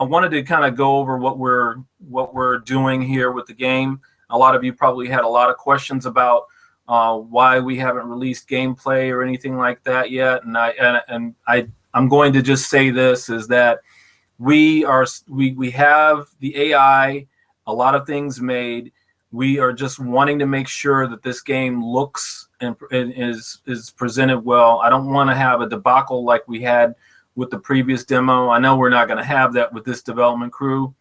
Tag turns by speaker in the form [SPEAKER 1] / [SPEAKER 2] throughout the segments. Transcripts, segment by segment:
[SPEAKER 1] I wanted to kind of go over what we're doing here with the game. A lot of you probably had a lot of questions about why we haven't released gameplay or anything like that yet. And I'm going to just say this is that we have the AI, a lot of things made. We are just wanting to make sure that this game looks and is presented well. I don't want to have a debacle like we had with the previous demo. I know we're not going to have that with this development crew,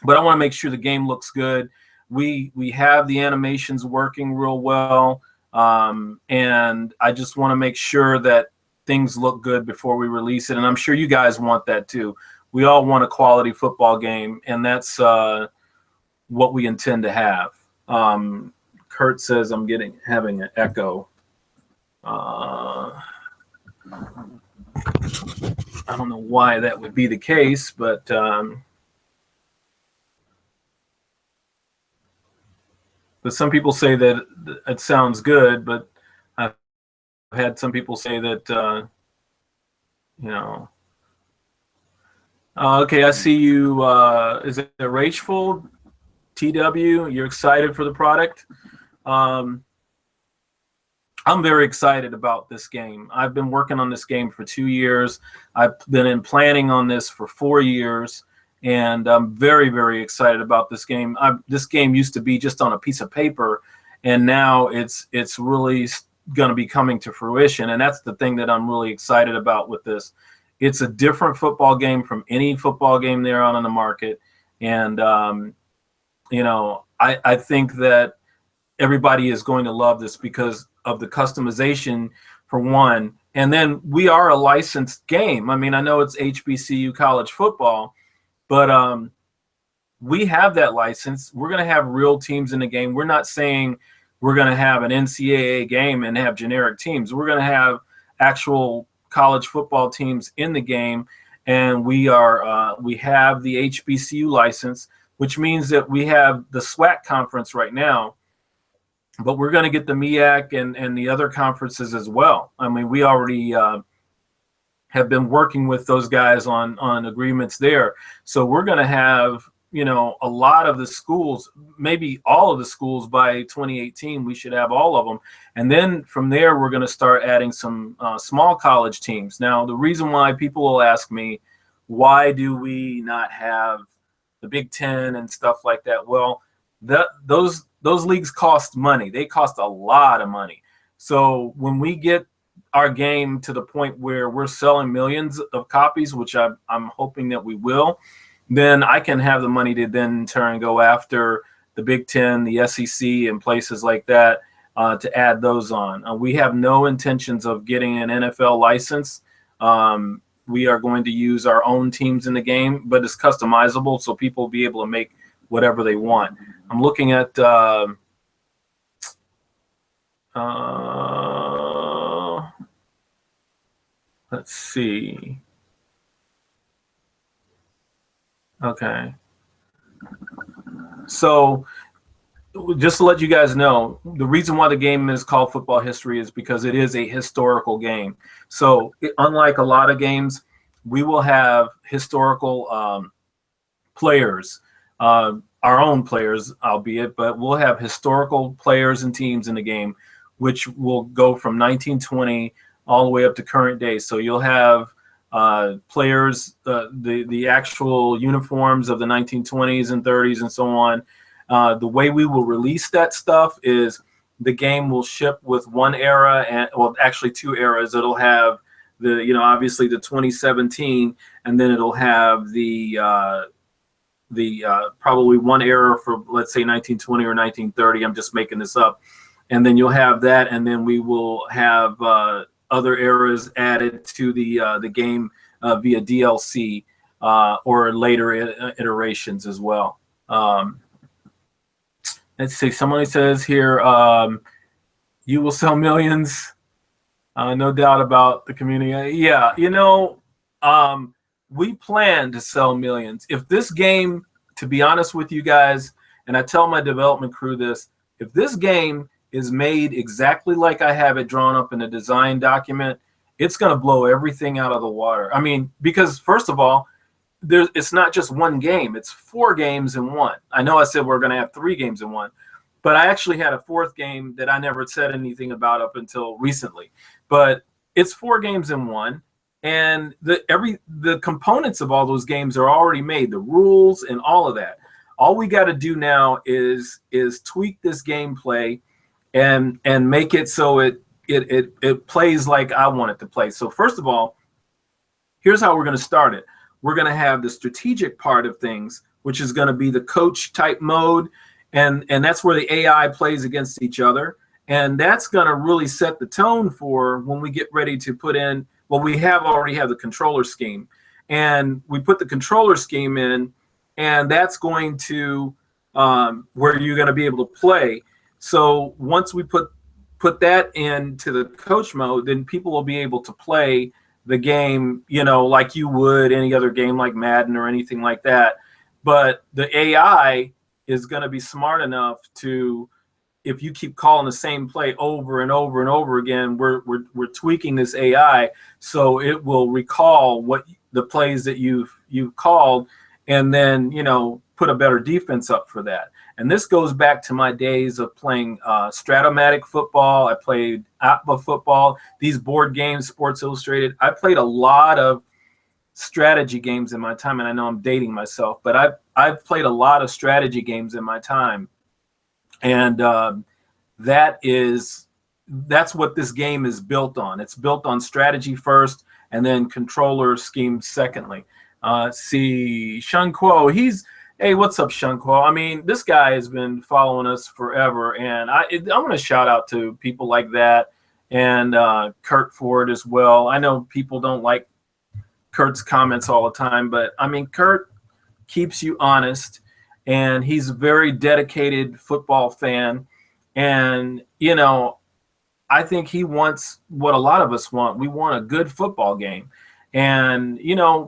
[SPEAKER 1] but I want to make sure the game looks good. We have the animations working real well, and I just want to make sure that things look good before we release it. And I'm sure you guys want that too. We all want a quality football game, and that's what we intend to have. Kurt says I'm having an echo. I don't know why that would be the case, but some people say that it sounds good, but I've had some people say that, okay, I see you. Is it Rachel? TW, you're excited for the product? I'm very excited about this game. I've been working on this game for 2 years. I've been planning on this for 4 years, and I'm very, very excited about this game. This game used to be just on a piece of paper, and now it's really going to be coming to fruition, and that's the thing that I'm really excited about with this. It's a different football game from any football game there on the market, and I think that everybody is going to love this because of the customization, for one. And then we are a licensed game. I mean, I know it's HBCU college football, but we have that license. We're going to have real teams in the game. We're not saying we're going to have an NCAA game and have generic teams. We're going to have actual college football teams in the game, and we have the HBCU license, which means that we have the SWAC conference right now, but we're going to get the MEAC and the other conferences as well. I mean, we already have been working with those guys on agreements there. So we're going to have, a lot of the schools, maybe all of the schools by 2018, we should have all of them. And then from there, we're going to start adding some small college teams. Now, the reason why people will ask me, why do we not have the Big Ten and stuff like that? Well, those leagues cost money. They cost a lot of money. So when we get our game to the point where we're selling millions of copies, which I'm hoping that we will, then I can have the money to then in turn go after the Big Ten, the SEC, and places like that to add those on. We have no intentions of getting an NFL license. We are going to use our own teams in the game, but it's customizable, so people will be able to make whatever they want. I'm looking at let's see. Okay. So just to let you guys know, the reason why the game is called Football History is because it is a historical game. So unlike a lot of games, we will have historical players, our own players, albeit, but we'll have historical players and teams in the game, which will go from 1920 all the way up to current day. So you'll have players, the actual uniforms of the 1920s and 30s and so on. The way we will release that stuff is the game will ship with one era, and well, actually two eras. It'll have the, obviously the 2017, and then it'll have the probably one era for, let's say, 1920 or 1930. I'm just making this up. And then you'll have that, and then we will have other eras added to the game via DLC or later iterations as well. Let's see. Somebody says here, you will sell millions. No doubt about the community. Yeah, we plan to sell millions. If this game, to be honest with you guys, and I tell my development crew this, if this game is made exactly like I have it drawn up in the design document, it's going to blow everything out of the water. I mean, because first of all, it's not just one game, it's 4 games in one. I know I said we're going to have 3 games in one, but I actually had a 4th game that I never said anything about up until recently. But it's 4 games in one, and the components of all those games are already made, the rules and all of that. All we got to do now is tweak this gameplay and make it so it plays like I want it to play. So first of all, here's how we're going to start it. We're going to have the strategic part of things, which is going to be the coach type mode. And that's where the AI plays against each other. And that's going to really set the tone for when we get ready to put in, well, we already have the controller scheme. And we put the controller scheme in, and that's going to where you're going to be able to play. So once we put that into the coach mode, then people will be able to play the game, like you would any other game like Madden or anything like that. But the AI is going to be smart enough to, if you keep calling the same play over and over and over again, we're tweaking this AI so it will recall what the plays that you've called, and then put a better defense up for that. And this goes back to my days of playing Stratomatic football. I played APBA football, these board games, Sports Illustrated. I played a lot of strategy games in my time, and I know I'm dating myself, but I've played a lot of strategy games in my time. And that's what this game is built on. It's built on strategy first, and then controller scheme secondly. See, Chung Kuo, hey, what's up, Chung Kuo? I mean, this guy has been following us forever, and I'm going to shout out to people like that, and Kurt Ford as well. I know people don't like Kurt's comments all the time, but I mean, Kurt keeps you honest, and he's a very dedicated football fan. And, I think he wants what a lot of us want. We want a good football game. And,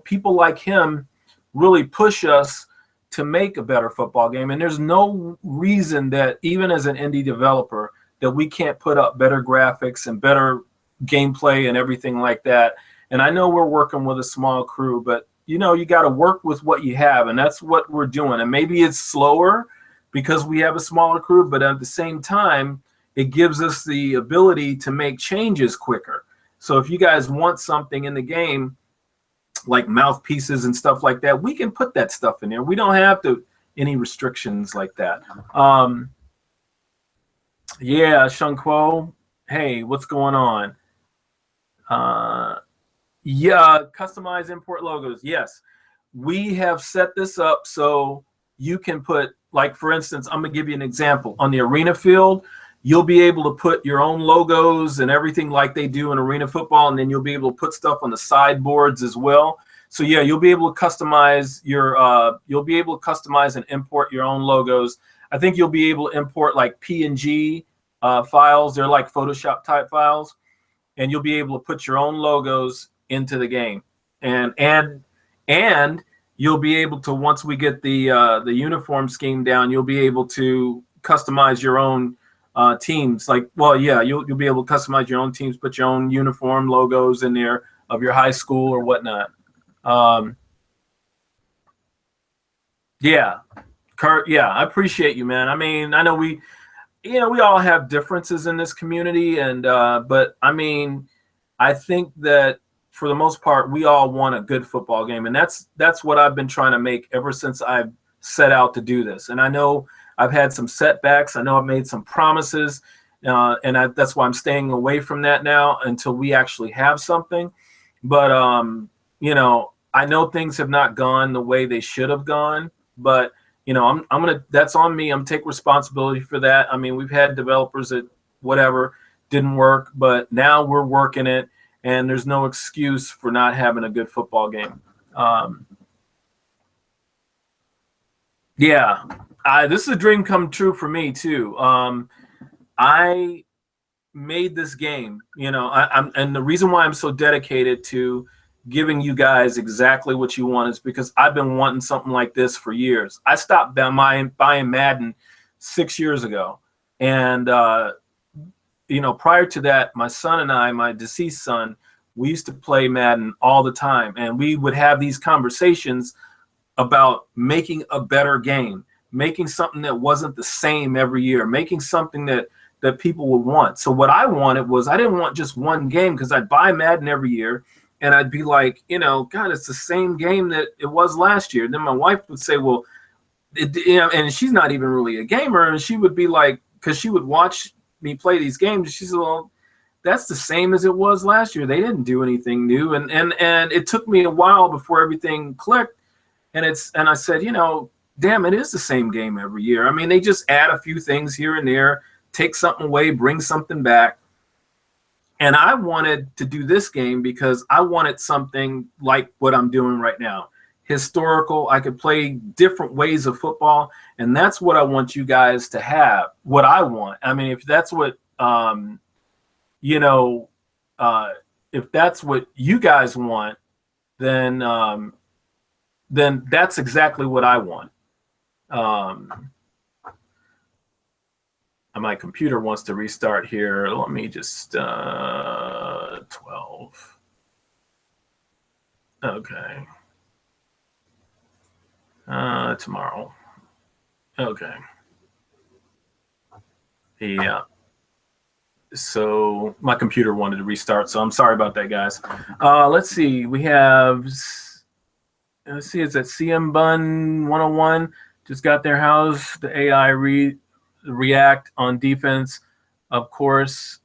[SPEAKER 1] people like him really push us to make a better football game. And there's no reason that even as an indie developer that we can't put up better graphics and better gameplay and everything like that. And I know we're working with a small crew, but you got to work with what you have, and that's what we're doing. And maybe it's slower because we have a smaller crew, but at the same time, it gives us the ability to make changes quicker. So if you guys want something in the game, like mouthpieces and stuff like that, we can put that stuff in there. We don't have any restrictions like that. Yeah, Chung Kuo, hey, what's going on? Yeah, customize import logos. Yes, we have set this up so you can put, like, for instance, I'm going to give you an example. On the arena field, you'll be able to put your own logos and everything like they do in arena football, and then you'll be able to put stuff on the sideboards as well. So yeah, you'll be able to customize and import your own logos. I think you'll be able to import like PNG files. They're like Photoshop type files, and you'll be able to put your own logos into the game. And you'll be able to, once we get the uniform scheme down, you'll be able to customize your own teams. Like, well, yeah, you'll be able to customize your own teams, put your own uniform logos in there of your high school or whatnot. Yeah, Kurt, yeah, I appreciate you, man. I mean, I know we all have differences in this community, and but I mean, I think that for the most part, we all want a good football game, and that's what I've been trying to make ever since I've set out to do this. And I know I've had some setbacks. I know I've made some promises, and that's why I'm staying away from that now until we actually have something. But I know things have not gone the way they should have gone, but I'm gonna. That's on me. I'm take responsibility for that. I mean, we've had developers that whatever didn't work, but now we're working it, and there's no excuse for not having a good football game. Yeah, this is a dream come true for me too. I made this game, and the reason why I'm so dedicated to giving you guys exactly what you want is because I've been wanting something like this for years. I stopped buying Madden 6 years ago, and prior to that, my son and I, my deceased son, we used to play Madden all the time, and we would have these conversations about making a better game, making something that wasn't the same every year, making something that people would want. So what I wanted was, I didn't want just one game, because I'd buy Madden every year and I'd be like, God, it's the same game that it was last year. And then my wife would say, well, and she's not even really a gamer, and she would be like, because she would watch me play these games, she said, well, that's the same as it was last year. They didn't do anything new. And it took me a while before everything clicked. And I said, damn, it is the same game every year. I mean, they just add a few things here and there, take something away, bring something back. And I wanted to do this game because I wanted something like what I'm doing right now. Historical. I could play different ways of football. And that's what I want you guys to have. What I want. I mean, if that's what, if that's what you guys want, then that's exactly what I want. My computer wants to restart here. Let me just 12. Okay. Tomorrow. Okay. Yeah. So my computer wanted to restart, so I'm sorry about that, guys. Let's see. We have, let's see, it's at CM Bun 101. Just got their house. The AI react on defense, of course.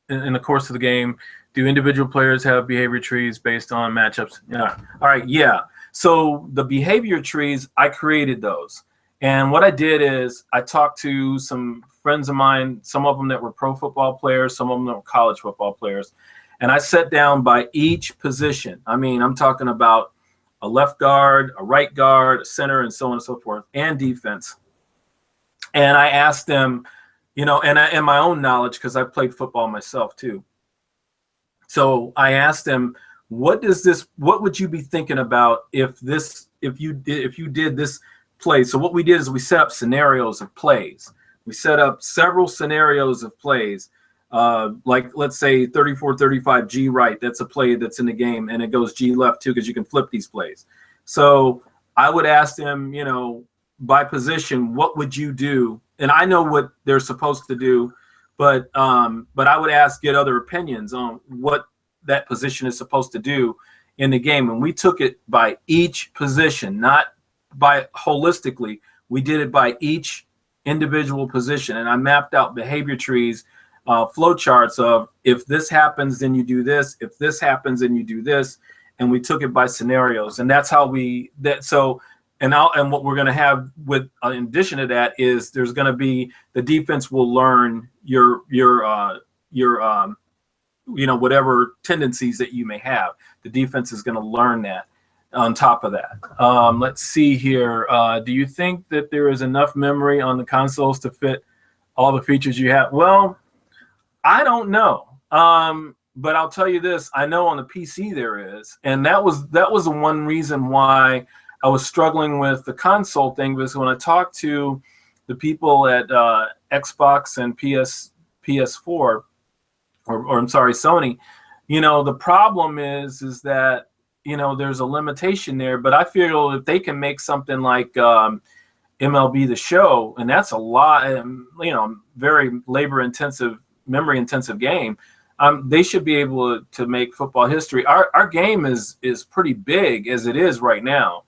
[SPEAKER 1] In the course of the game, do individual players have behavior trees based on matchups? Yeah. All right. Yeah. So the behavior trees, I created those. And what I did is I talked to some friends of mine, some of them that were pro football players, some of them that were college football players. And I sat down by each position. I mean, I'm talking about a left guard, a right guard, a center, and so on and so forth, and defense. And I asked them, and my own knowledge, because I played football myself too. So I asked them, what would you be thinking about if you did this play? So what we did is we set up scenarios of plays. We set up several scenarios of plays. Like, let's say 34-35 G right, that's a play that's in the game, and it goes G left too, because you can flip these plays. So I would ask them, by position, what would you do? And I know what they're supposed to do, but I would get other opinions on what that position is supposed to do in the game. And we took it by each position, not by holistically. We did it by each individual position, and I mapped out behavior trees, flow charts of, if this happens, then you do this. If this happens, then you do this. And we took it by scenarios, and that's how and what we're going to have with, in addition to that, is there's going to be, the defense will learn your whatever tendencies that you may have. The defense is going to learn that on top of that. Let's see here. Do you think that there is enough memory on the consoles to fit all the features you have? Well, I don't know. But I'll tell you this, I know on the PC there is. And that was the one reason why I was struggling with the console thing, because when I talked to the people at Xbox and PS4, or I'm sorry, Sony, the problem is that, there's a limitation there. But I feel if they can make something like MLB The Show, and that's a lot, very labor-intensive, memory-intensive game, they should be able to make football history. Our game is pretty big as it is right now.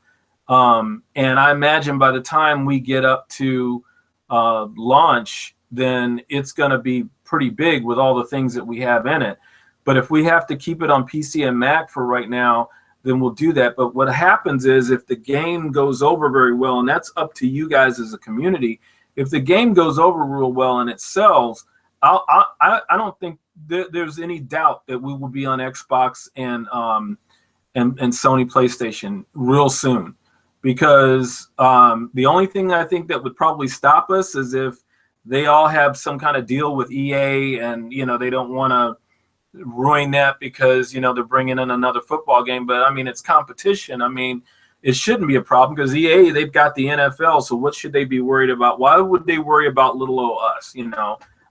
[SPEAKER 1] And I imagine by the time we get up to launch, then it's going to be pretty big with all the things that we have in it. But if we have to keep it on PC and Mac for right now, then we'll do that. But what happens is, if the game goes over very well, and that's up to you guys as a community, if the game goes over real well and it sells, I don't think there's any doubt that we will be on Xbox and Sony PlayStation real soon. Because the only thing I think that would probably stop us is if they all have some kind of deal with EA, and they don't want to ruin that because they're bringing in another football game. But I mean, it's competition. I mean, it shouldn't be a problem, because EA, they've got the NFL. So what should they be worried about? Why would they worry about little old us?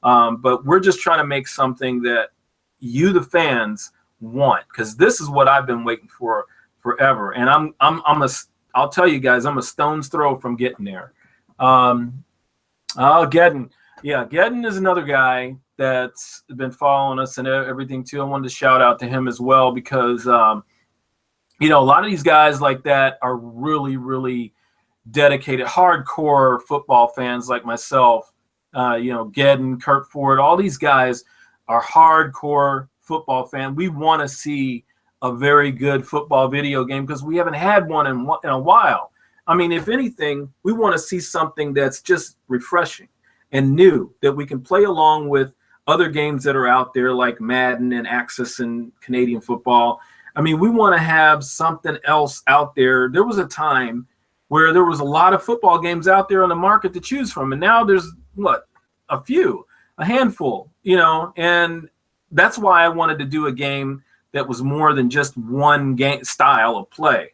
[SPEAKER 1] But we're just trying to make something that you, the fans, want, because this is what I've been waiting for forever. And I'll tell you guys, I'm a stone's throw from getting there. Gedden. Yeah, Gedden is another guy that's been following us and everything too. I wanted to shout out to him as well because, you know, a lot of these guys like that are really, really dedicated, hardcore football fans like myself. You know, Gedden, Kurt Ford, all these guys are hardcore football fan. We want to see a very good football video game because we haven't had one in a while. I mean, if anything, we want to see something that's just refreshing and new that we can play along with other games that are out there like Madden and Axis and Canadian football. I mean, we want to have something else out there. There was a time where there was a lot of football games out there on the market to choose from, and now there's a handful, you know, and that's why I wanted to do a game that was more than just one game style of play.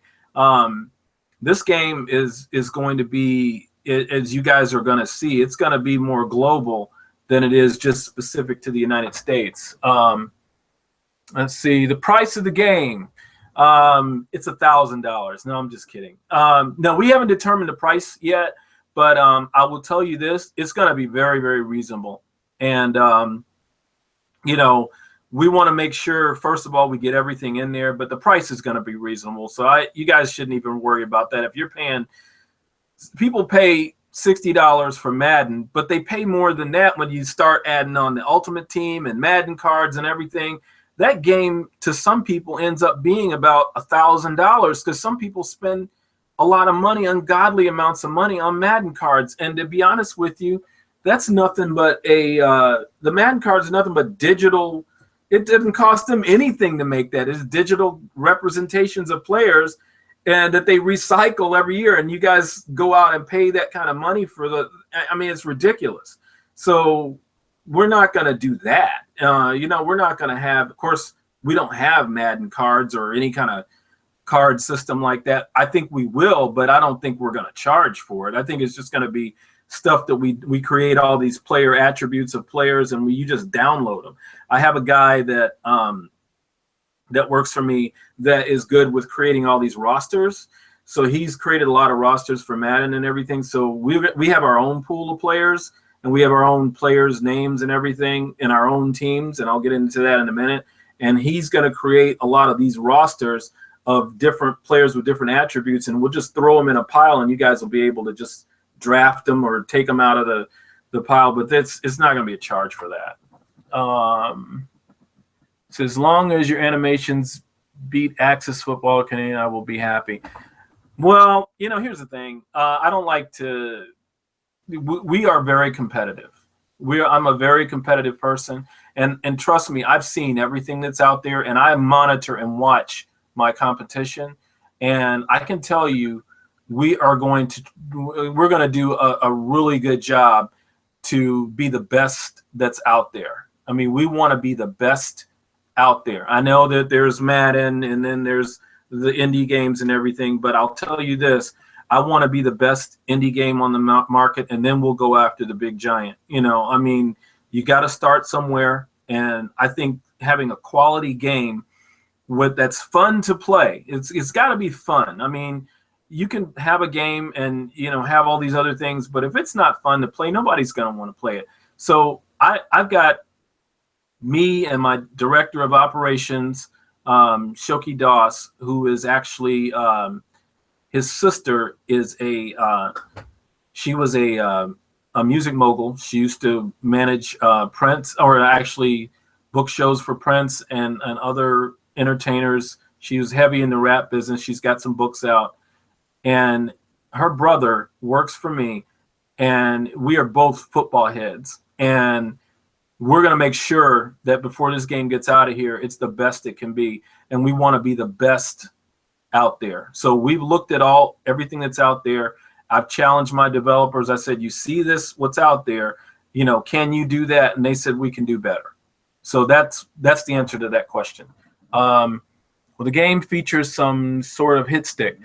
[SPEAKER 1] This game is going to be, as you guys are going to see, it's going to be more global than it is just specific to the United States. Let's see, the price of the game. It's $1,000. No, I'm just kidding. No, we haven't determined the price yet, but I will tell you this, it's going to be very, very reasonable. And, you know, we want to make sure, first of all, we get everything in there, but the price is going to be reasonable. So you guys shouldn't even worry about that. If you're paying, people pay $60 for Madden, but they pay more than that when you start adding on the Ultimate Team and Madden cards and everything. That game to some people ends up being about $1,000 because some people spend a lot of money, ungodly amounts of money on Madden cards. And to be honest with you, that's nothing but the Madden cards are nothing but digital. It didn't cost them anything to make that. It's digital representations of players and that they recycle every year. And you guys go out and pay that kind of money for I mean, it's ridiculous. So we're not going to do that. You know, we're not going to have, of course, we don't have Madden cards or any kind of card system like that. I think we will, but I don't think we're going to charge for it. I think it's just going to be stuff that we create all these player attributes of players and you just download them. I have a guy that that works for me that is good with creating all these rosters. So he's created a lot of rosters for Madden and everything. So we have our own pool of players and we have our own players' names and everything in our own teams. And I'll get into that in a minute. And he's going to create a lot of these rosters of different players with different attributes. And we'll just throw them in a pile and you guys will be able to just draft them or take them out of the pile. But it's not going to be a charge for that. So as long as your animations beat Axis Football Canadian, I will be happy. Well, you know, here's the thing. I don't like to. We are very competitive. I'm a very competitive person, and trust me, I've seen everything that's out there, and I monitor and watch my competition, and I can tell you, we're going to do a really good job to be the best that's out there. I mean, we want to be the best out there. I know that there's Madden and then there's the indie games and everything, but I'll tell you this, I want to be the best indie game on the market, and then we'll go after the big giant. You know, I mean, you got to start somewhere, and I think having a quality game that's fun to play, it's got to be fun. I mean, you can have a game and, you know, have all these other things, but if it's not fun to play, nobody's going to want to play it. So I've got me and my director of operations, Shoki Das, who is actually his sister is she was a music mogul. She used to manage Prince, or actually book shows for Prince and other entertainers. She was heavy in the rap business. She's got some books out. And her brother works for me, and we are both football heads. And we're going to make sure that before this game gets out of here, it's the best it can be. And we want to be the best out there. So we've looked at everything that's out there. I've challenged my developers. I said, you see this, what's out there, you know, can you do that? And they said, we can do better. So that's the answer to that question. Well, the game features some sort of hit stick.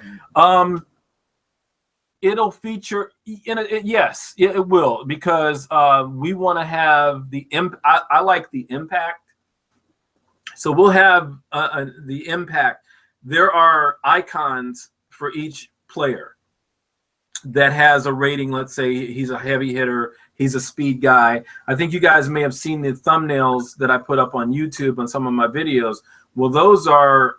[SPEAKER 1] It'll feature, yes, it will, because we want to have the I like the impact. So we'll have the impact there are icons for each player that has a rating. Let's say he's a heavy hitter, he's a speed guy. I think you guys may have seen the thumbnails that I put up on YouTube on some of my videos. Well, those are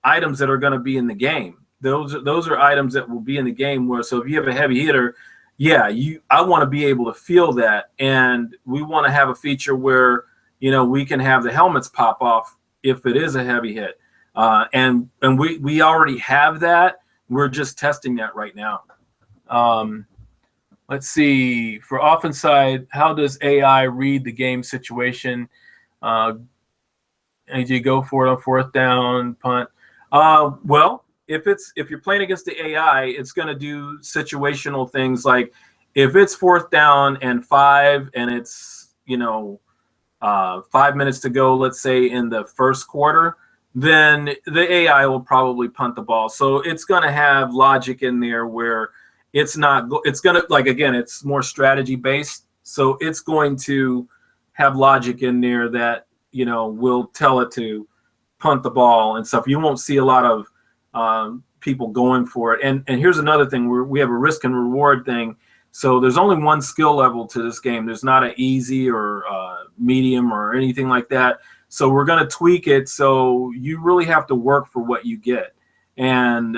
[SPEAKER 1] items that are going to be in the game. Those are items that will be in the game. Where, so if you have a heavy hitter, yeah, I want to be able to feel that, and we want to have a feature where, you know, we can have the helmets pop off if it is a heavy hit, and we already have that. We're just testing that right now. Let's see, for offense side, how does AI read the game situation? AJ, go for it on fourth down, punt. Well, if you're playing against the AI, it's going to do situational things like if it's fourth down and 5 and it's, you know, 5 minutes to go, let's say in the first quarter, then the AI will probably punt the ball. So it's going to have logic in there where it's not, it's going to, like, again, it's more strategy based. So it's going to have logic in there that, you know, will tell it to punt the ball and stuff. You won't see a lot of people going for it. And here's another thing, we have a risk and reward thing. So there's only one skill level to this game. There's not an easy or medium or anything like that. So we're going to tweak it. So you really have to work for what you get. And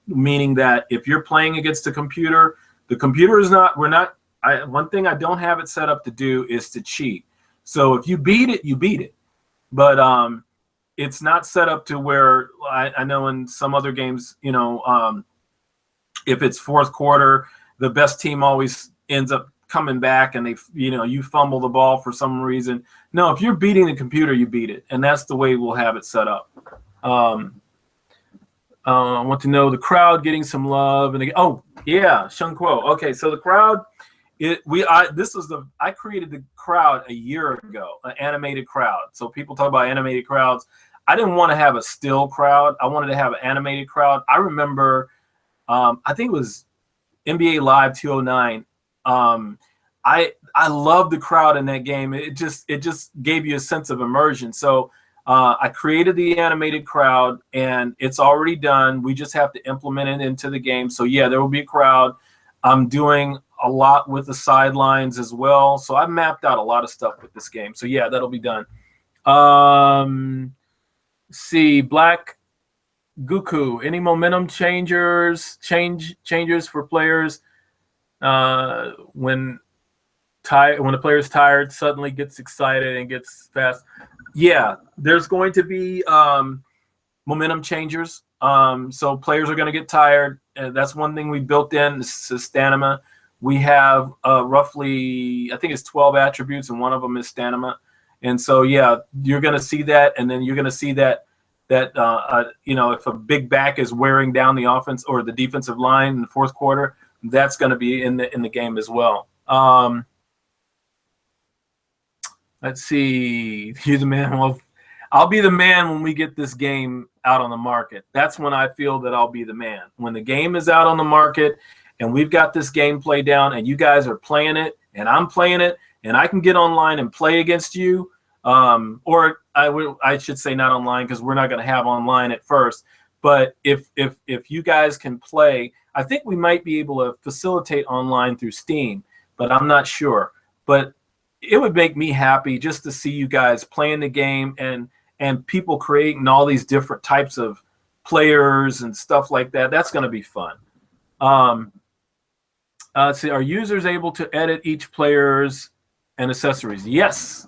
[SPEAKER 1] meaning that if you're playing against the computer is not, one thing I don't have it set up to do is to cheat. So if you beat it, you beat it. But it's not set up to where I know in some other games, you know, if it's fourth quarter, the best team always ends up coming back and you fumble the ball for some reason. No, if you're beating the computer, you beat it. And that's the way we'll have it set up. I want to know the crowd getting some love. And oh yeah, Chung Kuo. Okay, so the crowd, I created the crowd a year ago, an animated crowd. So people talk about animated crowds. I didn't want to have a still crowd. I wanted to have an animated crowd. I remember, I think it was NBA Live 209. I loved the crowd in that game. It just gave you a sense of immersion. So I created the animated crowd, and it's already done. We just have to implement it into the game. So yeah, there will be a crowd. I'm doing a lot with the sidelines as well. So I've mapped out a lot of stuff with this game. So yeah, that'll be done. See, Black Goku, any momentum changes for players when the player's tired, suddenly gets excited and gets fast? Yeah, there's going to be momentum changers. So players are going to get tired. That's one thing we built in, is stamina. We have roughly, I think it's 12 attributes, and one of them is stamina. And so, yeah, you're going to see that, and then you're going to see that you know, if a big back is wearing down the offense or the defensive line in the fourth quarter, that's going to be in the game as well. Let's see. You're the man. Well, I'll be the man when we get this game out on the market. That's when I feel that I'll be the man. When the game is out on the market and we've got this gameplay down and you guys are playing it and I'm playing it and I can get online and play against you, or I should say not online, because we're not going to have online at first. But if you guys can play, I think we might be able to facilitate online through Steam, but I'm not sure. But it would make me happy just to see you guys playing the game and people creating all these different types of players and stuff like that. That's going to be fun. Let's see, are users able to edit each player's and accessories? Yes.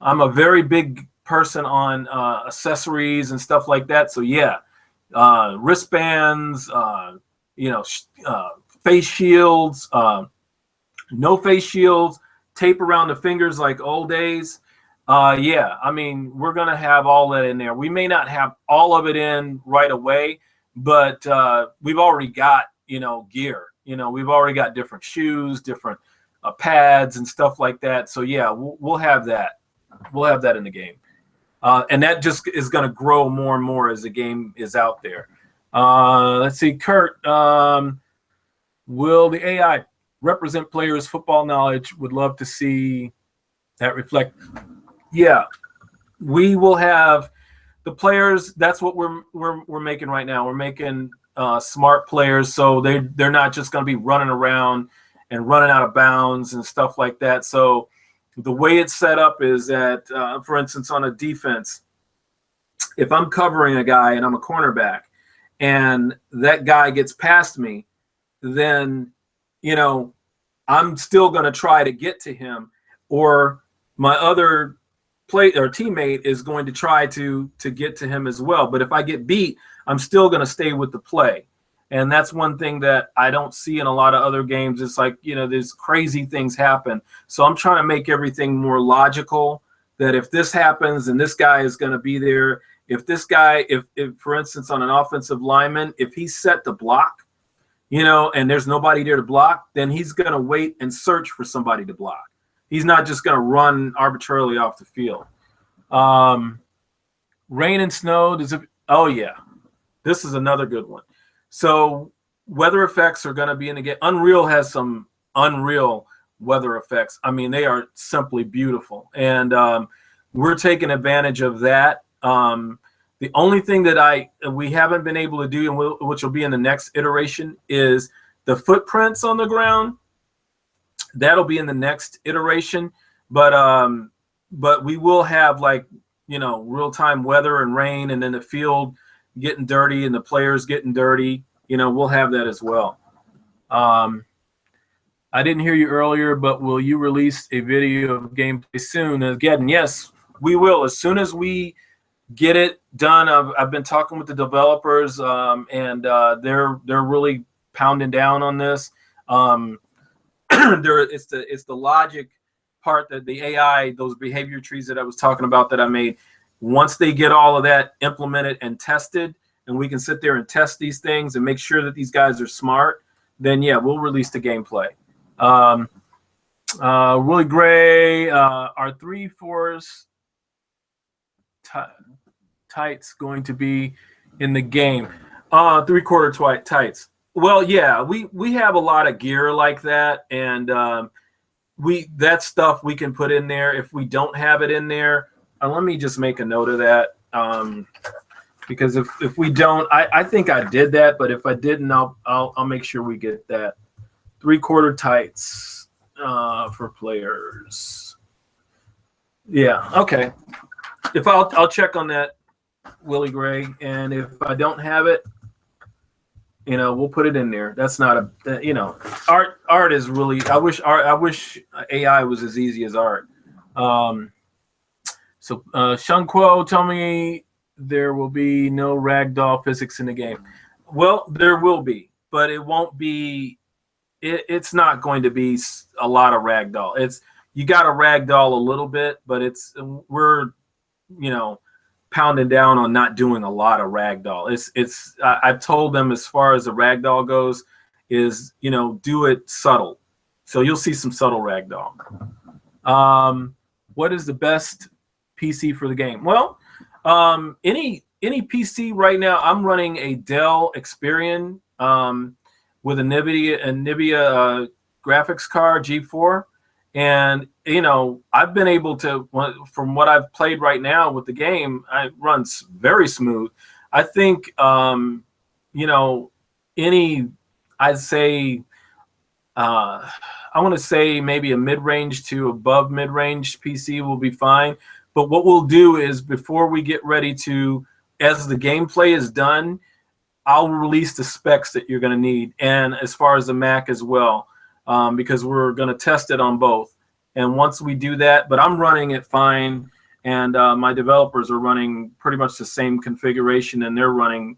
[SPEAKER 1] I'm a very big person on accessories and stuff like that. So yeah, wristbands, face shields, no face shields, tape around the fingers like old days. Yeah, I mean, we're going to have all that in there. We may not have all of it in right away, but we've already got, gear. We've already got different shoes, different pads and stuff like that. So yeah, we'll have that. We'll have that in the game. And that just is going to grow more and more as the game is out there. Let's see, Kurt, will the AI represent players' football knowledge? Would love to see that reflect. Yeah, we will have the players, that's what we're making right now. We're making smart players, so they're not just going to be running around and running out of bounds and stuff like that. So the way it's set up is that, for instance, on a defense, if I'm covering a guy and I'm a cornerback, and that guy gets past me, then I'm still going to try to get to him, or my other teammate is going to try to get to him as well. But if I get beat, I'm still going to stay with the play. And that's one thing that I don't see in a lot of other games. It's like, there's crazy things happen. So I'm trying to make everything more logical, that if this happens and this guy is going to be there, if this guy, if for instance, on an offensive lineman, if he's set to block, and there's nobody there to block, then he's going to wait and search for somebody to block. He's not just going to run arbitrarily off the field. Rain and snow. Oh, yeah. This is another good one. So weather effects are going to be in the game. Unreal has some unreal weather effects. I mean, they are simply beautiful. And we're taking advantage of that. The only thing that we haven't been able to do, and which will be in the next iteration, is the footprints on the ground. That'll be in the next iteration, but we will have, like, real-time weather and rain, and then the field getting dirty and the players getting dirty. We'll have that as well. I didn't hear you earlier, but will you release a video of gameplay soon? Again, yes, we will. As soon as we get it done, I've been talking with the developers, and they're really pounding down on this. It's the logic part, that the AI, those behavior trees that I was talking about that I made. Once they get all of that implemented and tested, and we can sit there and test these things and make sure that these guys are smart, then yeah, we'll release the gameplay. Willie Gray, are 3/4 tights going to be in the game? 3/4 tights. Well, yeah, we have a lot of gear like that, and that stuff we can put in there. If we don't have it in there, let me just make a note of that, because if we don't, I think I did that, but if I didn't, I'll make sure we get that. 3/4 tights for players. Yeah, okay. If I'll check on that, Willie Gray, and if I don't have it, we'll put it in there. That's not art is really, I wish AI was as easy as art. So Chung Kuo, tell me there will be no ragdoll physics in the game. Well, there will be, but it won't be, it's not going to be a lot of ragdoll. You got to ragdoll a little bit, but we're pounding down on not doing a lot of ragdoll. I've told them, as far as the ragdoll goes, is do it subtle. So you'll see some subtle ragdoll. What is the best PC for the game? Well, any PC right now. I'm running a Dell Experian with a NVIDIA graphics card G4. And, I've been able to, from what I've played right now with the game, it runs very smooth. I think, I'd say, I want to say maybe a mid-range to above mid-range PC will be fine. But what we'll do is, before we get ready to, as the gameplay is done, I'll release the specs that you're going to need. And as far as the Mac as well. Because we're going to test it on both. And once we do that, but I'm running it fine, and my developers are running pretty much the same configuration, and they're running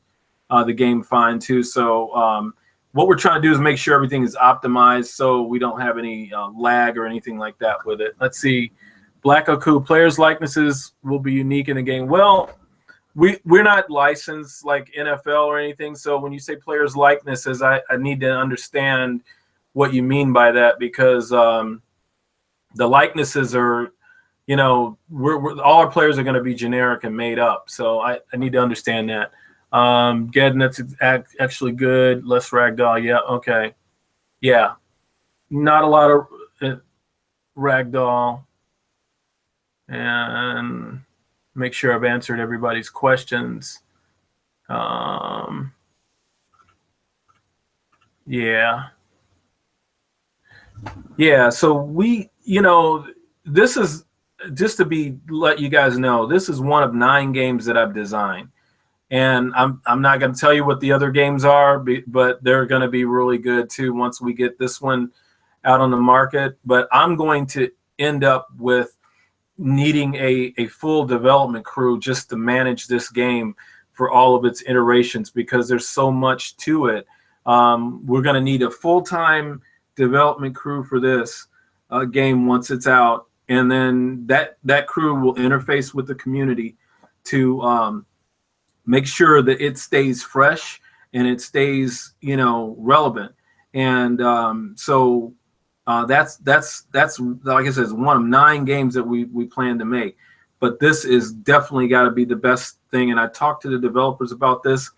[SPEAKER 1] the game fine too. So what we're trying to do is make sure everything is optimized so we don't have any lag or anything like that with it. Let's see. Black Oku, players' likenesses will be unique in the game. Well, we're not licensed like NFL or anything. So when you say players' likenesses, I need to understand what you mean by that, because the likenesses are, all our players are going to be generic and made up. So I need to understand that. Gedden, that's actually good. Less ragdoll. Yeah. Okay. Yeah. Not a lot of ragdoll. And Make sure I've answered everybody's questions. Yeah. Yeah. So this is just to let you guys know, this is one of 9 games that I've designed. And I'm not going to tell you what the other games are, but they're going to be really good too once we get this one out on the market. But I'm going to end up with needing a full development crew just to manage this game for all of its iterations, because there's so much to it. We're going to need a full-time development crew for this game once it's out, and then that crew will interface with the community to make sure that it stays fresh and it stays relevant. And so that's like I said, it's one of 9 games that we plan to make. But this is definitely got to be the best thing. And I talked to the developers about this,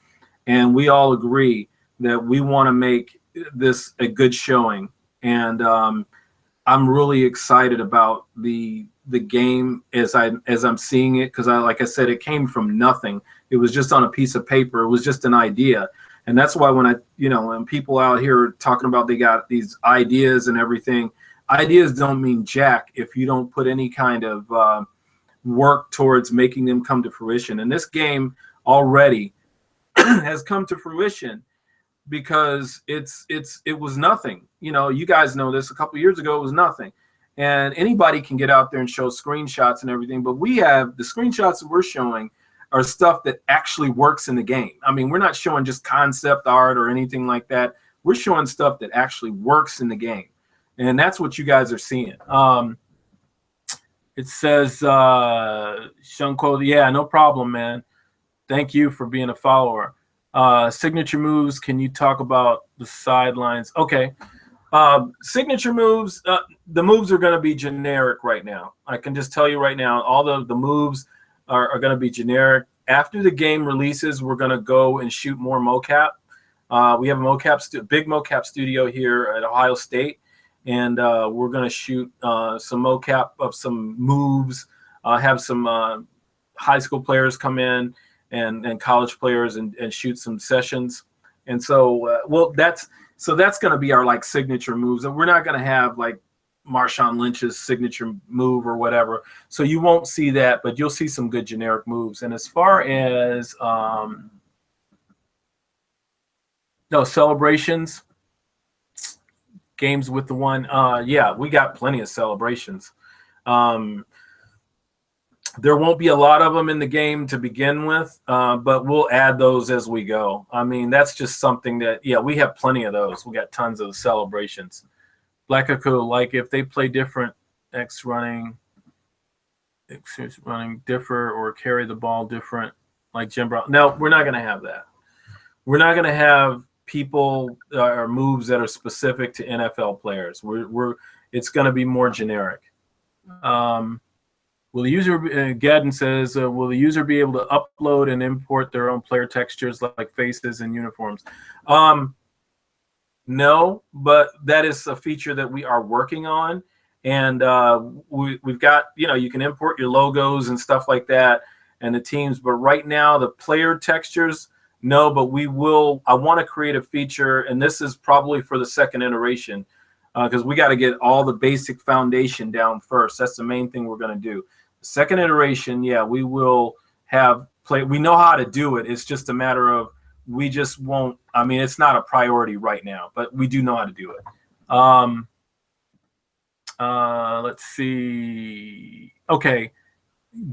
[SPEAKER 1] and we all agree that we want to make this a good showing. And I'm really excited about the game as I'm seeing it, because like I said, it came from nothing. It was just on a piece of paper. It was just an idea. And that's why when people out here are talking about they got these ideas and everything, ideas don't mean jack if you don't put any kind of work towards making them come to fruition. And this game already has come to fruition because it was nothing. You guys know this. A couple of years ago, it was nothing. And anybody can get out there and show screenshots and everything. But we have the screenshots that we're showing are stuff that actually works in the game. I mean, we're not showing just concept art or anything like that. We're showing stuff that actually works in the game. And that's what you guys are seeing. It says, Chung Kuo, yeah, no problem, man. Thank you for being a follower. Signature moves, can you talk about the sidelines? Okay. Signature moves, the moves are going to be generic right now. I can just tell you right now, all the moves are going to be generic. After the game releases, we're going to go and shoot more mocap. We have a big mocap studio here at Ohio State, and we're going to shoot some mocap of some moves, have some high school players come in and college players and shoot some sessions. And so, that's going to be our signature moves. And we're not going to have Marshawn Lynch's signature move or whatever. So you won't see that, but you'll see some good generic moves. And as far as celebrations, games with the one, yeah, we got plenty of celebrations. There won't be a lot of them in the game to begin with, but we'll add those as we go. I mean, that's just something that, yeah, we have plenty of those. We got tons of celebrations. Blackaku, if they play different, X running differ or carry the ball different, like Jim Brown. No, we're not going to have that. We're not going to have people or moves that are specific to NFL players. It's going to be more generic. Will the user, Gadden says, will the user be able to upload and import their own player textures like faces and uniforms? No, but that is a feature that we are working on. And we've got, you can import your logos and stuff like that and the teams. But right now, the player textures, no, but I want to create a feature, and this is probably for the second iteration, because we got to get all the basic foundation down first. That's the main thing we're going to do. The second iteration, yeah, we will have we know how to do it. It's just a matter of we just won't. I mean, it's not a priority right now, but we do know how to do it. Let's see. Okay.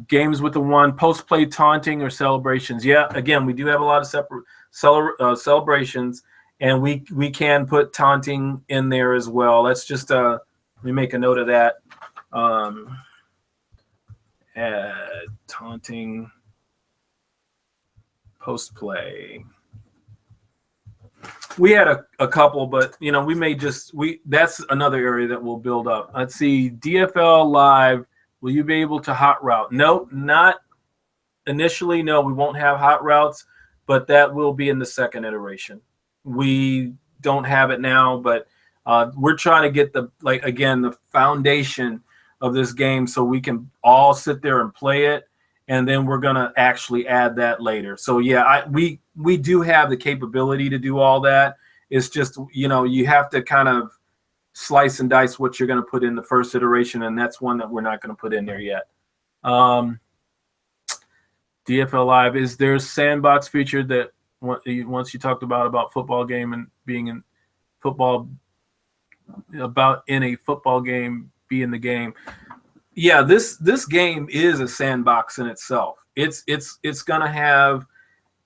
[SPEAKER 1] Games with the one, post-play taunting or celebrations. Yeah, again, we do have a lot of separate celebrations, and we can put taunting in there as well. Let's just let me make a note of that. Add taunting post-play. We had a couple, but we may that's another area that we'll build up. Let's see, DFL Live. Will you be able to hot route? No, not initially. No, we won't have hot routes, but that will be in the second iteration. We don't have it now, but we're trying to get the foundation of this game so we can all sit there and play it and then we're going to actually add that later. So yeah, we do have the capability to do all that. It's just, you have to kind of slice and dice what you're going to put in the first iteration, and that's one that we're not going to put in there yet. DFL Live, is there a sandbox feature that once you talked about football game and being in football, about in a football game, be in the game? Yeah, this game is a sandbox in itself. It's going to have,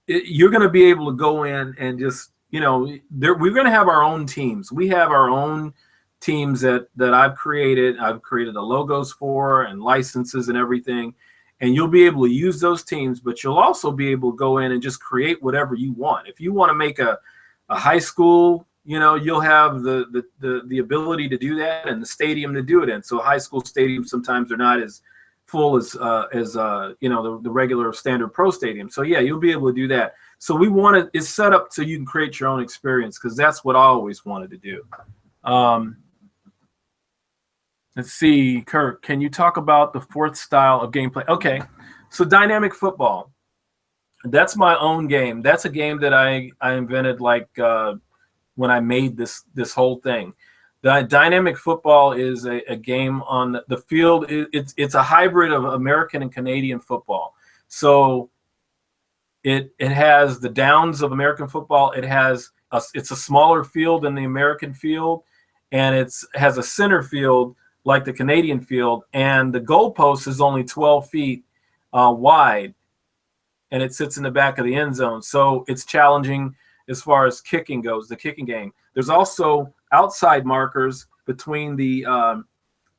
[SPEAKER 1] you're going to be able to go in and just, we're going to have our own teams. We have our own teams that I've created the logos for and licenses and everything, and you'll be able to use those teams, but you'll also be able to go in and just create whatever you want. If you want to make a high school, you'll have the ability to do that and the stadium to do it in. So high school stadiums sometimes are not as full as the regular standard pro stadium. So yeah, you'll be able to do that. So it's set up so you can create your own experience, because that's what I always wanted to do. Let's see, Kirk, can you talk about the fourth style of gameplay? Okay, so dynamic football. That's my own game. That's a game that I invented when I made this whole thing. The dynamic football is a game on the field. It's a hybrid of American and Canadian football. So it has the downs of American football. It's a smaller field than the American field, and it has a center field like the Canadian field, and the goalpost is only 12 feet wide, and it sits in the back of the end zone. So it's challenging as far as kicking goes, the kicking game. There's also outside markers between the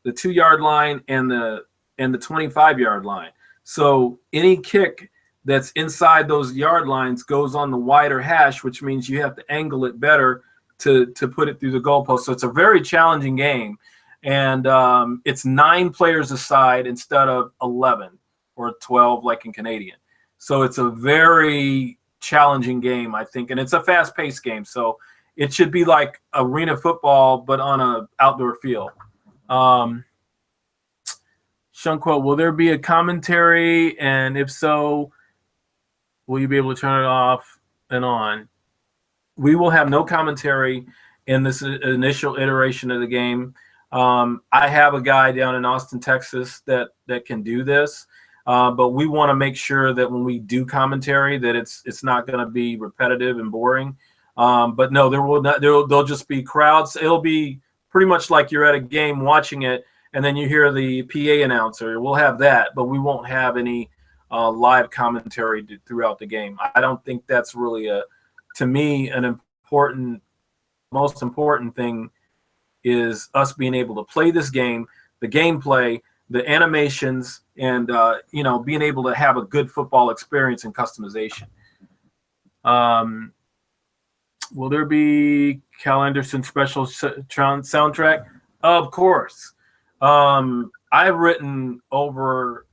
[SPEAKER 1] 2-yard line and the 25-yard line. So any kick that's inside those yard lines goes on the wider hash, which means you have to angle it better to put it through the goalpost. So it's a very challenging game. And it's 9 players a side instead of 11 or 12 like in Canadian. So it's a very challenging game, I think, and it's a fast-paced game. So it should be like arena football, but on an outdoor field. Chung Kuo, will there be a commentary? And if so, will you be able to turn it off and on? We will have no commentary in this initial iteration of the game. I have a guy down in Austin, Texas that can do this, but we want to make sure that when we do commentary that it's not going to be repetitive and boring. But no, there'll just be crowds. It'll be pretty much like you're at a game watching it, and then you hear the PA announcer. We'll have that, but we won't have any live commentary throughout the game. I don't think that's really to me, most important thing is us being able to play this game, the gameplay, the animations, and being able to have a good football experience and customization. Will there be Cal Anderson special soundtrack? Of course. I've written over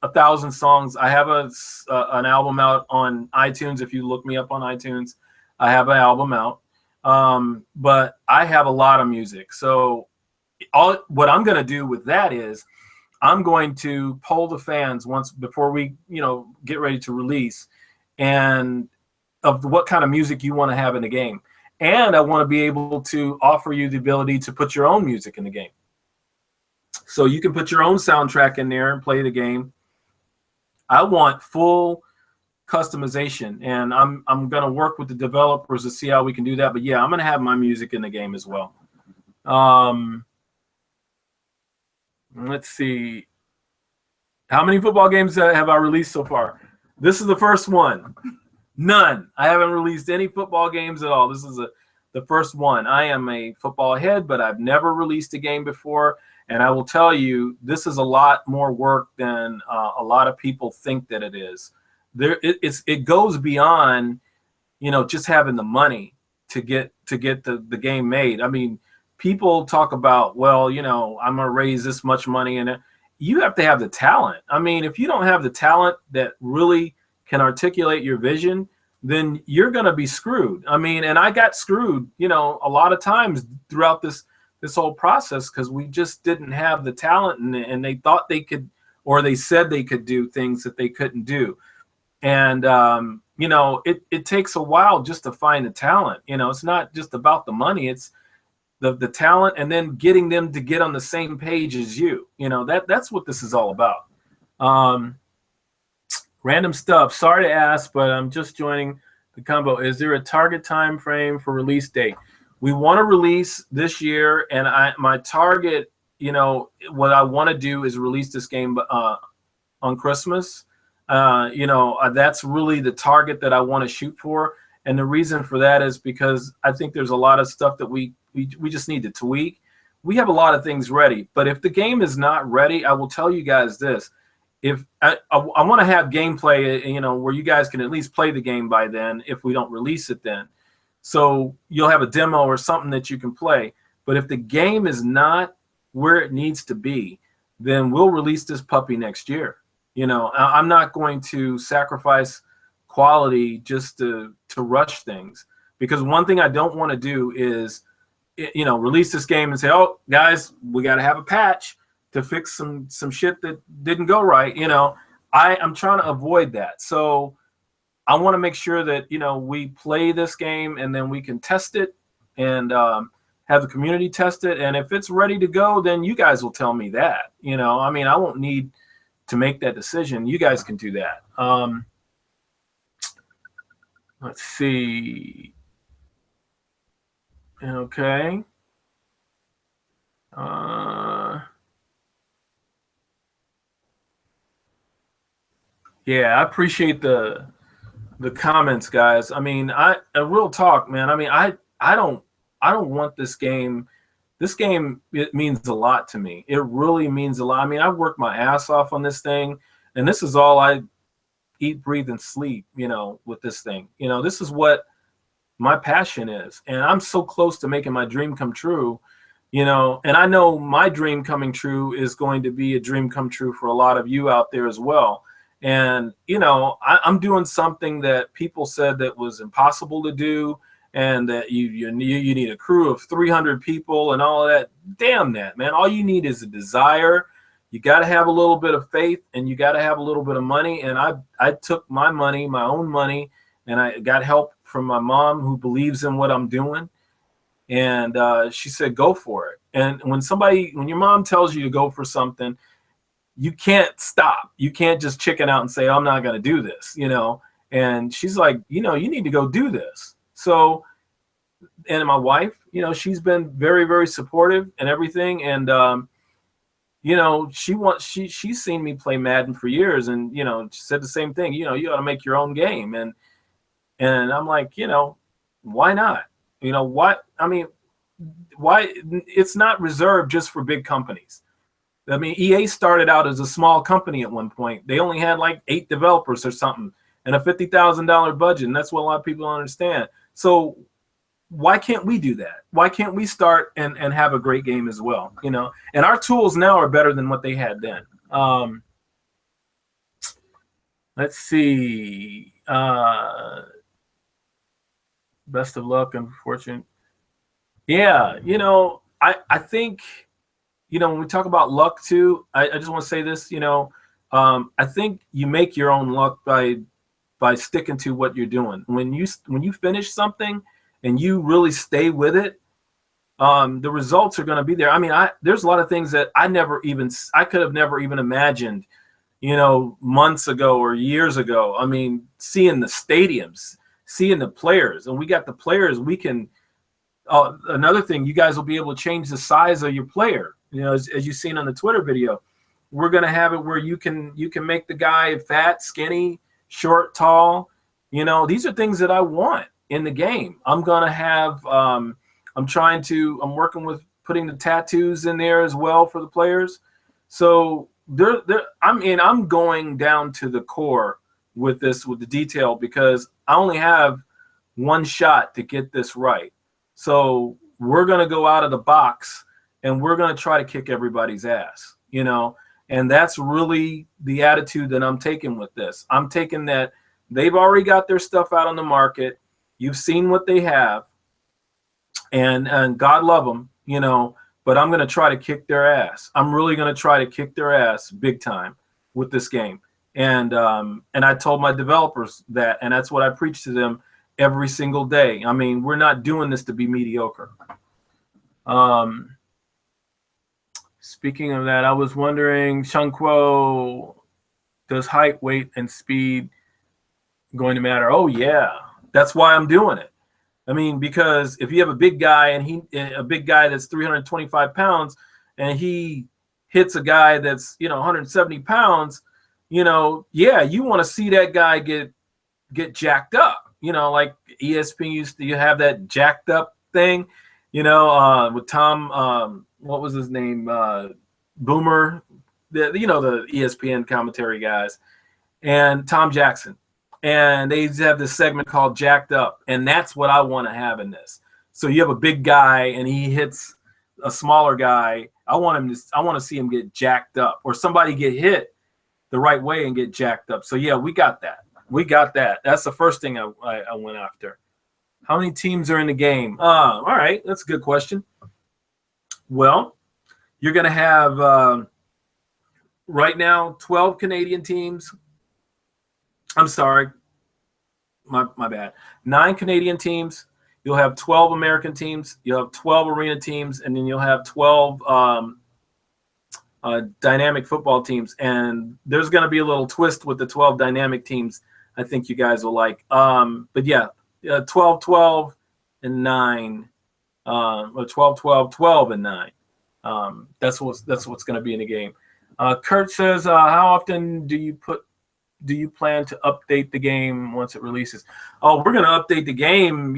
[SPEAKER 1] 1,000 songs. I have an album out on iTunes. If you look me up on iTunes, I have an album out. But I have a lot of music. So what I'm going to do with that is I'm going to poll the fans before we, get ready to release, and of what kind of music you want to have in the game. And I want to be able to offer you the ability to put your own music in the game. So you can put your own soundtrack in there and play the game. I want full customization, and I'm going to work with the developers to see how we can do that. But yeah, I'm going to have my music in the game as well. Let's see. How many football games have I released so far? This is the first one. None. I haven't released any football games at all. This is the first one. I am a football head, but I've never released a game before. And I will tell you, this is a lot more work than a lot of people think that it is. It goes beyond, just having the money to get the game made. I mean, people talk about, well, I'm going to raise this much money, and you have to have the talent. I mean, if you don't have the talent that really can articulate your vision, then you're going to be screwed. I mean, and I got screwed, a lot of times throughout this whole process, because we just didn't have the talent, and they thought they could, or they said they could do things that they couldn't do. And it takes a while just to find the talent. It's not just about the money, it's the talent, and then getting them to get on the same page as you. That's what this is all about. Random stuff. Sorry to ask, but I'm just joining the combo. Is there a target time frame for release date? We want to release this year, and my target, what I want to do is release this game on Christmas. That's really the target that I want to shoot for. And the reason for that is because I think there's a lot of stuff that we just need to tweak. We have a lot of things ready, but if the game is not ready, I will tell you guys this. If I want to have gameplay, where you guys can at least play the game by then, if we don't release it then. So you'll have a demo or something that you can play. But if the game is not where it needs to be, then we'll release this puppy next year. I'm not going to sacrifice quality just to rush things, because one thing I don't want to do is, release this game and say, oh, guys, we got to have a patch to fix some shit that didn't go right. I'm trying to avoid that. So I want to make sure that, we play this game and then we can test it and have the community test it. And if it's ready to go, then you guys will tell me that. I won't need to make that decision. You guys can do that. Let's see. Okay. Yeah, I appreciate the comments, guys. A real talk, man. I don't want this game. This game, it means a lot to me. It really means a lot. I've worked my ass off on this thing, and this is all I eat, breathe, and sleep, with this thing. This is what my passion is. And I'm so close to making my dream come true, and I know my dream coming true is going to be a dream come true for a lot of you out there as well. And, I'm doing something that people said that was impossible to do, and that you need a crew of 300 people and all of that. Damn that, man. All you need is a desire. You got to have a little bit of faith, and you got to have a little bit of money. And I took my money, my own money, and I got help from my mom, who believes in what I'm doing. And she said, go for it. And when your mom tells you to go for something, you can't stop. You can't just chicken out and say, I'm not going to do this, And she's like, you need to go do this. So, and my wife, she's been very, very supportive and everything. And, she's seen me play Madden for years, and, she said the same thing, you ought to make your own game. And I'm like, why not? Why? It's not reserved just for big companies. EA started out as a small company at one point. They only had like 8 developers or something and a $50,000 budget. And that's what a lot of people don't understand. So why can't we do that? Why can't we start and have a great game as well? And our tools now are better than what they had then. Let's see. Best of luck and fortune. Yeah, I think, when we talk about luck too, I just want to say this, I think you make your own luck by sticking to what you're doing. When you finish something and you really stay with it, the results are going to be there. There's a lot of things that I could have never even imagined, months ago or years ago. Seeing the stadiums, seeing the players, and we got the players. We can. Another thing, you guys will be able to change the size of your player. As you've seen on the Twitter video, we're going to have it where you can make the guy fat, skinny, short, tall. These are things that I want in the game. I'm going to have, I'm working with putting the tattoos in there as well for the players. So I'm going down to the core with the detail, because I only have one shot to get this right. So we're going to go out of the box and we're going to try to kick everybody's ass, and that's really the attitude that I'm taking with this. I'm taking that they've already got their stuff out on the market. You've seen what they have, and God love them, but I'm going to try to kick their ass. I'm really going to try to kick their ass big time. with this game. And I told my developers that, and that's what I preach to them every single day. I mean, we're not doing this to be mediocre. Speaking of that, I was wondering, Chung Kuo, does height, weight, and speed going to matter? Oh yeah, that's why I'm doing it. I mean, because if you have a big guy a big guy that's 325 pounds and he hits a guy that's 170 pounds, yeah, you want to see that guy get jacked up. Like ESPN used to have that jacked up thing, with Tom, what was his name? Boomer, the ESPN commentary guys, and Tom Jackson. And they have this segment called Jacked Up, and that's what I want to have in this. So you have a big guy and he hits a smaller guy. I want to see him get jacked up, or somebody get hit the right way and get jacked up. So yeah, we got that. That's the first thing I went after. How many teams are in the game? All right, that's a good question. Well, you're going to have right now 12 Canadian teams. I'm sorry, my bad. 9 Canadian teams. You'll have 12 American teams. You'll have 12 arena teams, and then you'll have 12 dynamic football teams. And there's going to be a little twist with the 12 dynamic teams. I think you guys will like. But yeah, 12, 12, and 9. Or 12, 12, 12, and 9. That's what's going to be in the game. Kurt says, how often do you plan to update the game once it releases? Oh, we're going to update the game,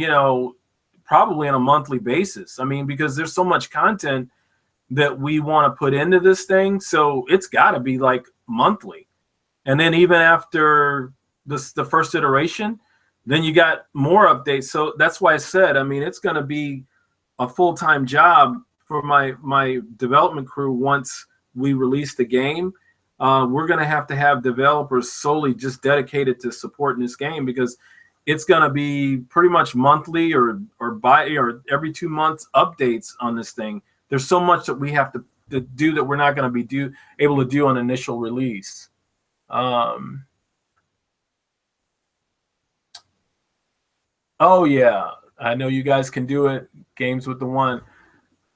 [SPEAKER 1] probably on a monthly basis. I mean, because there's so much content that we want to put into this thing. So it's got to be like monthly. And then even after the first iteration, then you got more updates. So that's why I said, I mean, it's going to be a full-time job for my development crew once we release the game. We're going to have developers solely just dedicated to supporting this game, because it's going to be pretty much monthly or every 2 months updates on this thing. There's so much that we have to do that we're not going to be able to do on initial release. Oh yeah, I know you guys can do it. Games with the One.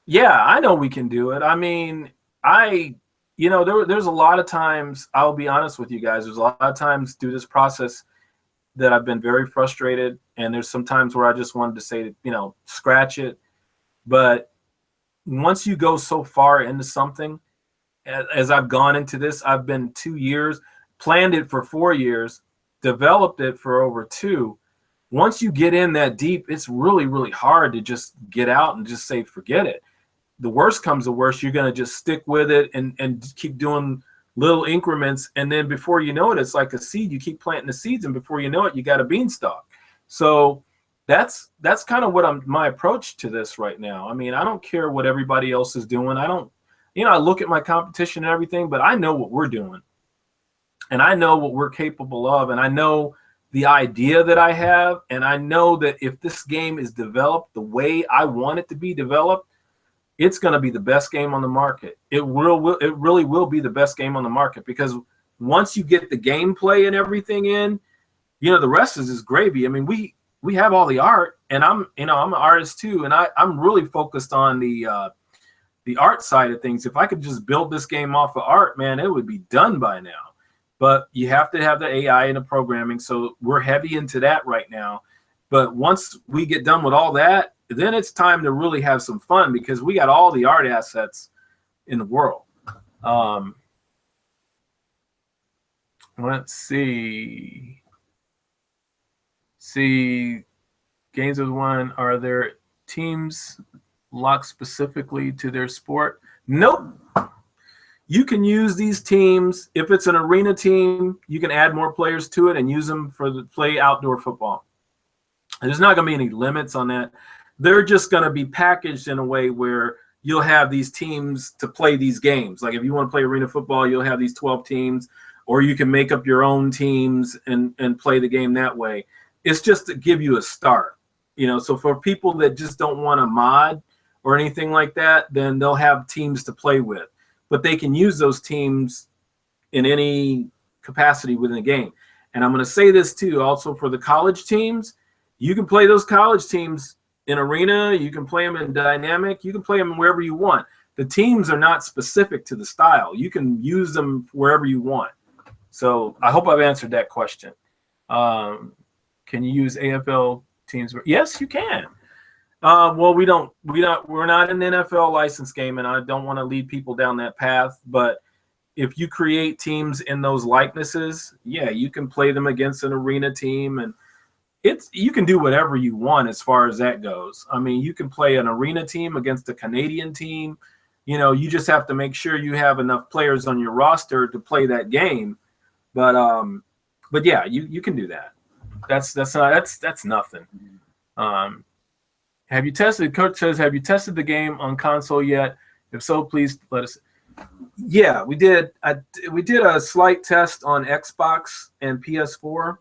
[SPEAKER 1] Yeah, I know we can do it. I mean, there's a lot of times, I'll be honest with you guys, there's a lot of times through this process that I've been very frustrated, and there's some times where I just wanted to say, scratch it. But once you go so far into something, as I've gone into this, I've been 2 years, planned it for 4 years, developed it for over 2. Once you get in that deep, it's really, really hard to just get out and just say, forget it. The worst comes to worst, you're going to just stick with it and keep doing little increments. And then before you know it, it's like a seed. You keep planting the seeds, and before you know it, you got a beanstalk. So that's kind of what my approach to this right now. I mean, I don't care what everybody else is doing. I don't, I look at my competition and everything, but I know what we're doing, and I know what we're capable of, and I know the idea that I have, and I know that if this game is developed the way I want it to be developed, it's going to be the best game on the market. It really will be the best game on the market, because once you get the gameplay and everything in, the rest is just gravy. I mean, we have all the art, and I'm an artist too, and I'm really focused on the art side of things. If I could just build this game off of art, man, it would be done by now. But you have to have the AI and the programming, so we're heavy into that right now. But once we get done with all that, then it's time to really have some fun, because we got all the art assets in the world. Let's see. Games of One, are there teams locked specifically to their sport? Nope. You can use these teams. If it's an arena team, you can add more players to it and use them for the play outdoor football. And there's not going to be any limits on that. They're just going to be packaged in a way where you'll have these teams to play these games. Like if you want to play arena football, you'll have these 12 teams, or you can make up your own teams and play the game that way. It's just to give you a start. So for people that just don't want to mod or anything like that, then they'll have teams to play with. But they can use those teams in any capacity within the game. And I'm going to say this too, also for the college teams, you can play those college teams in arena, you can play them in dynamic, you can play them wherever you want. The teams are not specific to the style. You can use them wherever you want. So I hope I've answered that question. Can you use AFL teams? Yes, you can. Well, we're not an NFL license game, and I don't want to lead people down that path. But if you create teams in those likenesses, yeah, you can play them against an arena team, and you can do whatever you want as far as that goes. I mean, you can play an arena team against a Canadian team. You know, you just have to make sure you have enough players on your roster to play that game. But yeah, you can do that. That's nothing. Have you tested? Coach says, have you tested the game on console yet? If so, please let us. Yeah, we did. We did a slight test on Xbox and PS4,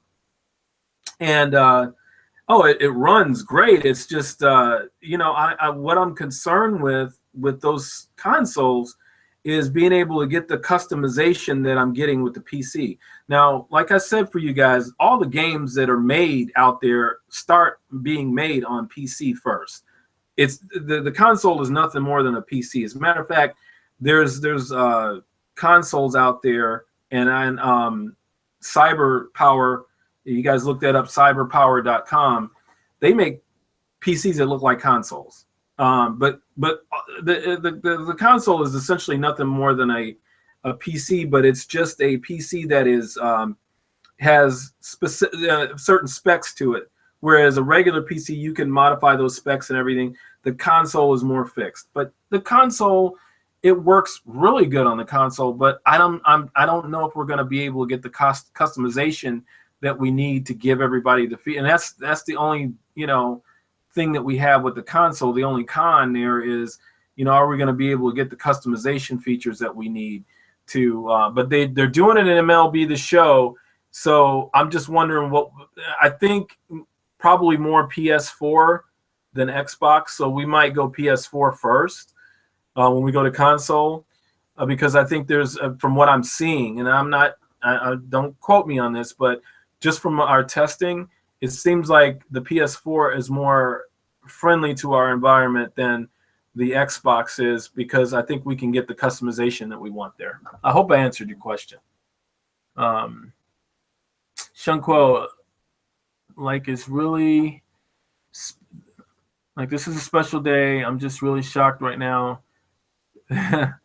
[SPEAKER 1] and it runs great. It's just what I'm concerned with those consoles is being able to get the customization that I'm getting with the PC. Now, like I said for you guys, all the games that are made out there start being made on PC first. It's the console is nothing more than a PC. As a matter of fact, there's consoles out there, and Cyber Power, you guys look that up, cyberpower.com. They make PCs that look like consoles. But the console is essentially nothing more than a PC, but it's just a PC that is has certain specs to it. Whereas a regular PC, you can modify those specs and everything. The console is more fixed. But the console, it works really good on the console. But I don't know if we're going to be able to get the customization that we need to give everybody the feel. And that's the only thing that we have with the console. The only con there is, are we going to be able to get the customization features that we need to? But they're doing it in MLB The Show, so I'm just wondering what I think. Probably more PS4 than Xbox, so we might go PS4 first when we go to console, because I think there's from what I'm seeing, and I don't quote me on this, but just from our testing, it seems like the PS4 is more friendly to our environment than the Xbox is, because I think we can get the customization that we want there. I hope I answered your question. Chung Kuo, it's really this is a special day. I'm just really shocked right now that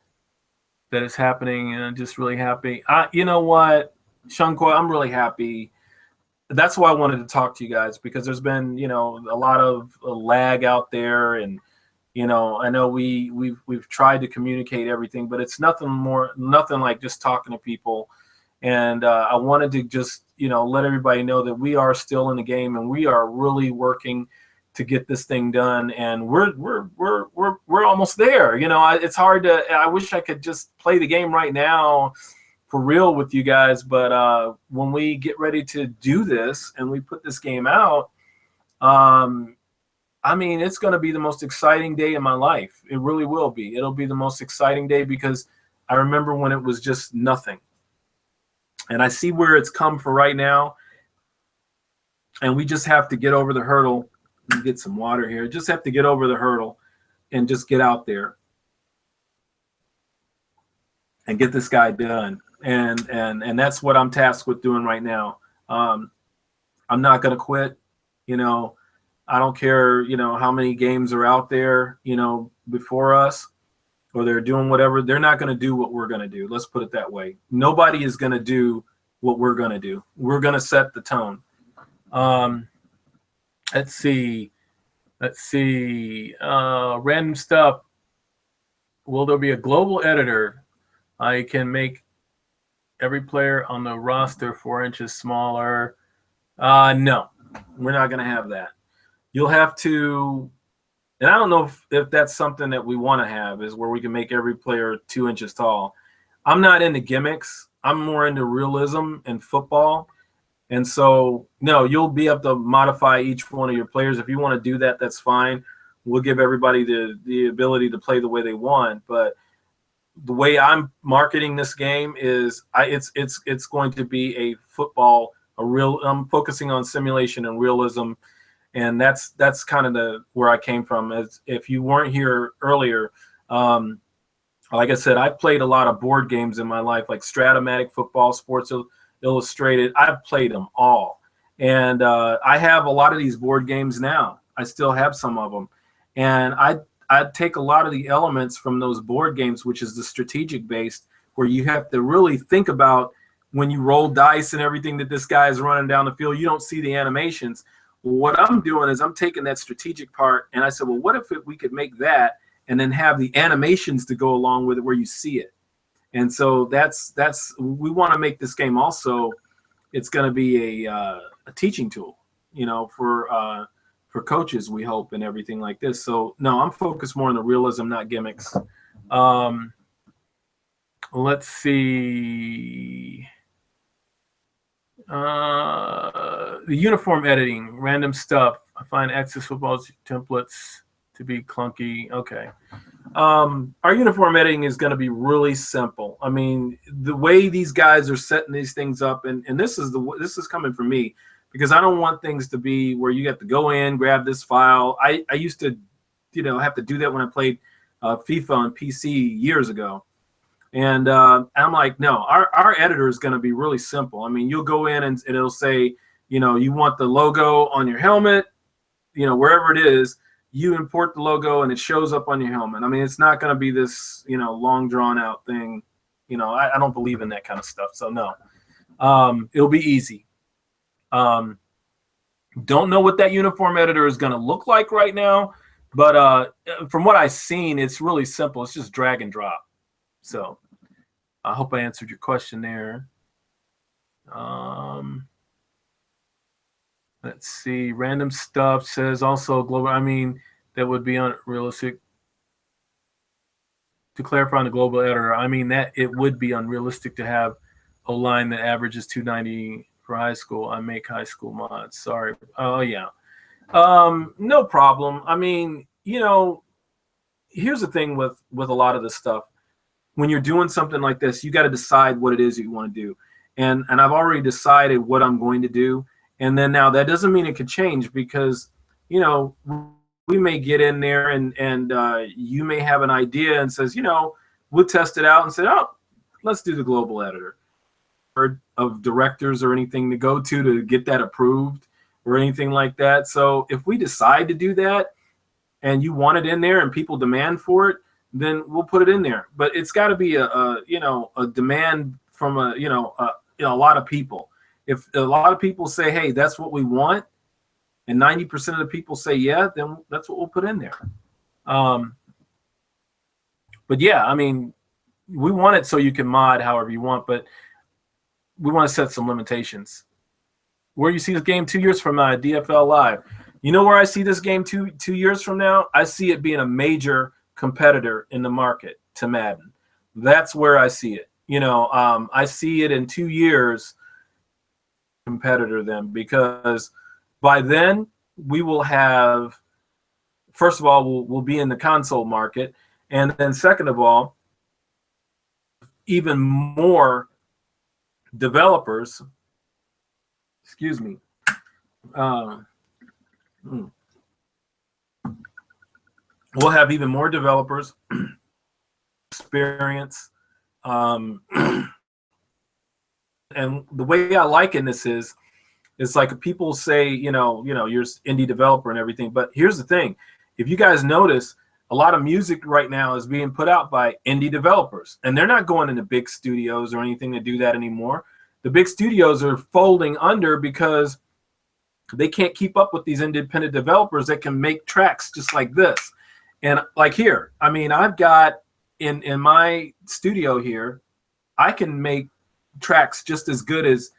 [SPEAKER 1] it's happening, and I'm just really happy. You know what, Chung Kuo, I'm really happy. That's why I wanted to talk to you guys, because there's been a lot of lag out there, and I know we've tried to communicate everything, but it's nothing like just talking to people. And I wanted to just let everybody know that we are still in the game, and we are really working to get this thing done, and we're almost there. It's hard to. I wish I could just play the game right now for real with you guys, but when we get ready to do this and we put this game out, it's going to be the most exciting day in my life. It really will be. It'll be the most exciting day, because I remember when it was just nothing. And I see where it's come for right now. And we just have to get over the hurdle. Let me get some water here. Just have to get over the hurdle and just get out there and get this guy done. And that's what I'm tasked with doing right now. I'm not going to quit. I don't care, how many games are out there, before us, or they're doing whatever. They're not going to do what we're going to do. Let's put it that way. Nobody is going to do what we're going to do. We're going to set the tone. Let's see. Random stuff. Will there be a global editor? I can make every player on the roster 4 inches smaller. No, we're not going to have that. You'll have to, and I don't know if that's something that we want to have, is where we can make every player 2 inches tall. I'm not into gimmicks. I'm more into realism and football. And so, no, you'll be able to modify each one of your players. If you want to do that, that's fine. We'll give everybody the ability to play the way they want. But the way I'm marketing this game is it's going to be a football, a real. I'm focusing on simulation and realism, and that's kind of the where I came from. As if you weren't here earlier, like I said, I've played a lot of board games in my life, like Stratomatic Football, Sports Illustrated. I've played them all, and I have a lot of these board games now. I still have some of them, and I'd take a lot of the elements from those board games, which is the strategic based, where you have to really think about when you roll dice and everything that this guy is running down the field. You don't see the animations. What I'm doing is I'm taking that strategic part, and I said, well, what if we could make that and then have the animations to go along with it where you see it? And so that's we want to make this game also. It's going to be a teaching tool, for coaches, we hope, and everything like this. So no, I'm focused more on the realism, not gimmicks. Let's see. The uniform editing, random stuff. I find Access Football's templates to be clunky. Okay. Our uniform editing is going to be really simple. I mean, the way these guys are setting these things up, and this is coming from me, because I don't want things to be where you have to go in, grab this file. I used to, have to do that when I played FIFA on PC years ago. And I'm like, no, our editor is going to be really simple. I mean, you'll go in and it'll say, you want the logo on your helmet, wherever it is, you import the logo and it shows up on your helmet. I mean, it's not going to be this, long drawn out thing. I don't believe in that kind of stuff. So no, it'll be easy. Don't know what that uniform editor is going to look like right now, but from what I've seen, it's really simple. It's just drag and drop. So I hope I answered your question there. Let's see. Random stuff says also global. I mean, that would be unrealistic. To clarify on the global editor, I mean that it would be unrealistic to have a line that averages 290 for high school. I make high school mods. Sorry. Oh yeah. No problem. I mean, here's the thing with a lot of this stuff. When you're doing something like this, you got to decide what it is you want to do. And I've already decided what I'm going to do. And then now that doesn't mean it could change, because, we may get in there and you may have an idea and says, we'll test it out and say, oh, let's do the global editor. Of directors or anything to go to get that approved or anything like that. So if we decide to do that and you want it in there and people demand for it, then we'll put it in there. But it's got to be a demand from a lot of people. If a lot of people say, hey, that's what we want, and 90% of the people say yeah, then that's what we'll put in there. But yeah, I mean, we want it so you can mod however you want, but we want to set some limitations. Where you see this game 2 years from now at DFL Live, where I see this game two years from now? I see it being a major competitor in the market to Madden. That's where I see it. I see it in 2 years competitor then, because by then we will have, first of all, we'll be in the console market, and then second of all, even more developers, we'll have even more developers experience. And the way I liken this is, it's like people say, you're indie developer and everything. But here's the thing. If you guys notice, a lot of music right now is being put out by indie developers, and they're not going into big studios or anything to do that anymore. The big studios are folding under because they can't keep up with these independent developers that can make tracks just like this. And like here, I mean, I've got in my studio here, I can make tracks just as good as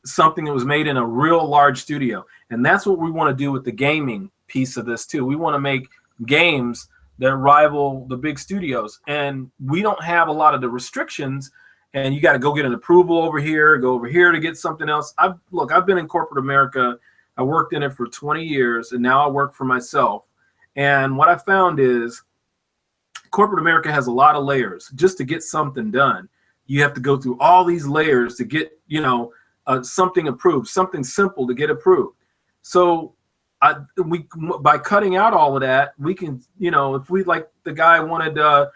[SPEAKER 1] something that was made in a real large studio. And that's what we want to do with the gaming piece of this too. We want to make games that rival the big studios, and we don't have a lot of the restrictions, and you got to go get an approval over here, go over here to get something else. I've been in corporate America. I worked in it for 20 years, and now I work for myself. And what I found is corporate America has a lot of layers. Just to get something done, you have to go through all these layers to get, something approved, something simple to get approved. So by cutting out all of that, we can, if we, like the guy wanted a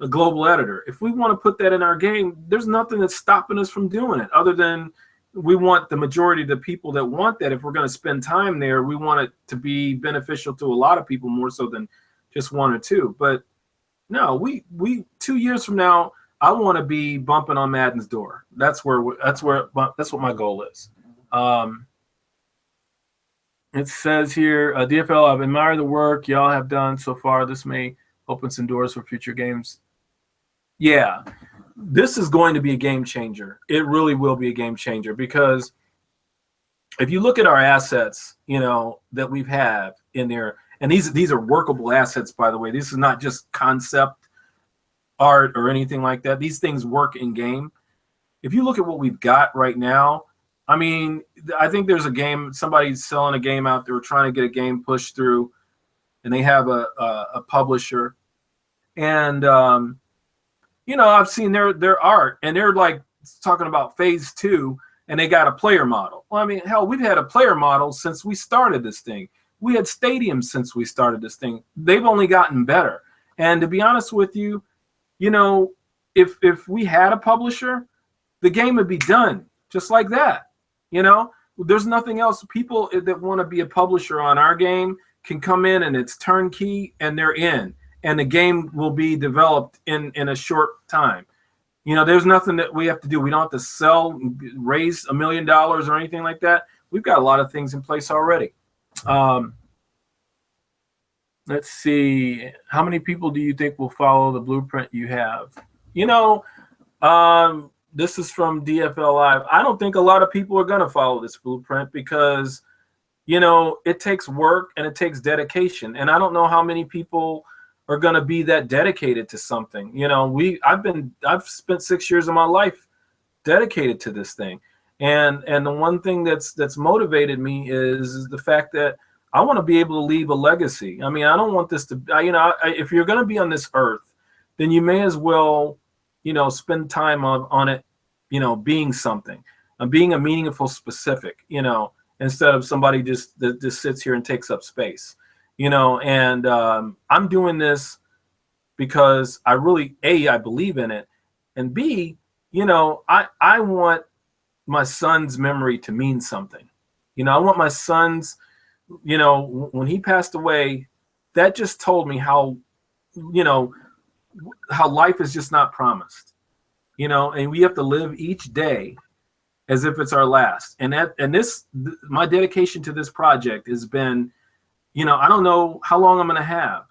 [SPEAKER 1] global editor, if we want to put that in our game, there's nothing that's stopping us from doing it, other than we want the majority of the people that want that. If we're going to spend time there, we want it to be beneficial to a lot of people, more so than just one or two. But no, we 2 years from now, I want to be bumping on Madden's door. That's what my goal is. It says here, DFL, I've admired the work y'all have done so far. This may open some doors for future games. Yeah, this is going to be a game changer. It really will be a game changer, because if you look at our assets, that we've had in there, and these are workable assets, by the way. This is not just concept art or anything like that. These things work in game. If you look at what we've got right now, I mean, I think there's a game, somebody's selling a game out there, trying to get a game pushed through, and they have a publisher. And, I've seen their art, and they're like talking about phase 2, and they got a player model. Well, I mean, hell, we've had a player model since we started this thing. We had stadiums since we started this thing. They've only gotten better. And to be honest with you, if we had a publisher, the game would be done just like that. There's nothing else. People that want to be a publisher on our game can come in, and it's turnkey, and they're in, and the game will be developed in a short time. There's nothing that we have to do. We don't have to raise $1 million or anything like that. We've got a lot of things in place already. Let's see. How many people do you think will follow the blueprint you have? This is from DFL Live. I don't think a lot of people are going to follow this blueprint, because, it takes work and it takes dedication. And I don't know how many people are going to be that dedicated to something. I've spent 6 years of my life dedicated to this thing. And the one thing that's motivated me is the fact that I want to be able to leave a legacy. I mean, I don't want this to, if you're going to be on this earth, then you may as well, spend time on it, being something, being a meaningful specific, instead of somebody that just sits here and takes up space, and I'm doing this because I really, A, I believe in it, and B, I want my son's memory to mean something. I want my son's, when he passed away, that just told me how life is just not promised, and we have to live each day as if it's our last. And my dedication to this project has been, I don't know how long I'm going to have.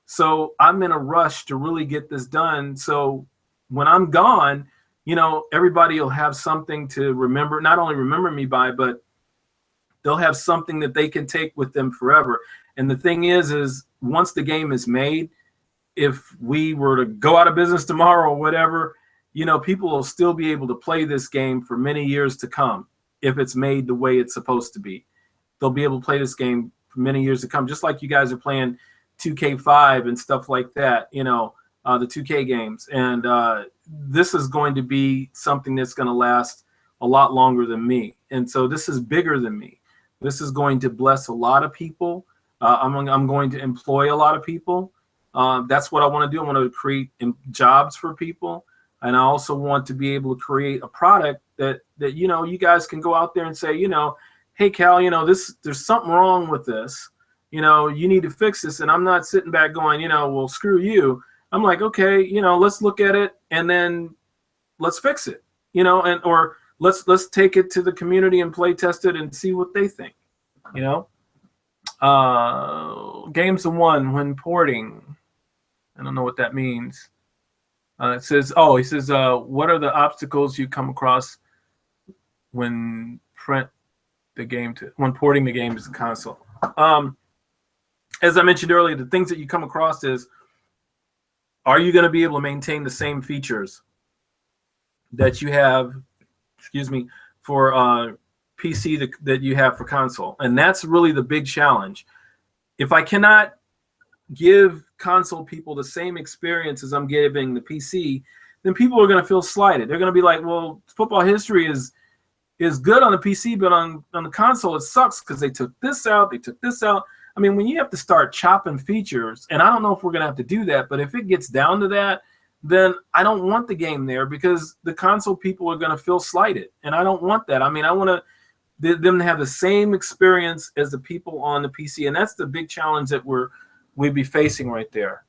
[SPEAKER 1] So I'm in a rush to really get this done. So when I'm gone, everybody will have something to remember, not only remember me by, but they'll have something that they can take with them forever. And the thing is once the game is made, if we were to go out of business tomorrow or whatever, people will still be able to play this game for many years to come. If it's made the way it's supposed to be, they'll be able to play this game for many years to come. Just like you guys are playing 2K5 and stuff like that, the 2K games. And this is going to be something that's going to last a lot longer than me. And so this is bigger than me. This is going to bless a lot of people. I'm going to employ a lot of people. That's what I want to do. I want to create jobs for people. And I also want to be able to create a product that you guys can go out there and say, hey, Cal, there's something wrong with this. You need to fix this. And I'm not sitting back going, well, screw you. I'm like, okay, let's look at it and then let's fix it, or let's take it to the community and play test it and see what they think, games of one when porting. I don't know what that means. He says, what are the obstacles you come across when porting the game to the console? As I mentioned earlier, the things that you come across is, are you going to be able to maintain the same features that you have, for PC that you have for console? And that's really the big challenge. If I cannot give console people the same experience as I'm giving the PC, then people are going to feel slighted. They're going to be like, well, football history is good on the PC, but on the console it sucks because they took this out, they took this out. I mean, when you have to start chopping features, and I don't know if we're going to have to do that, but if it gets down to that, then I don't want the game there because the console people are going to feel slighted, and I don't want that. I mean, I want them to have the same experience as the people on the PC, and that's the big challenge that we'd be facing right there.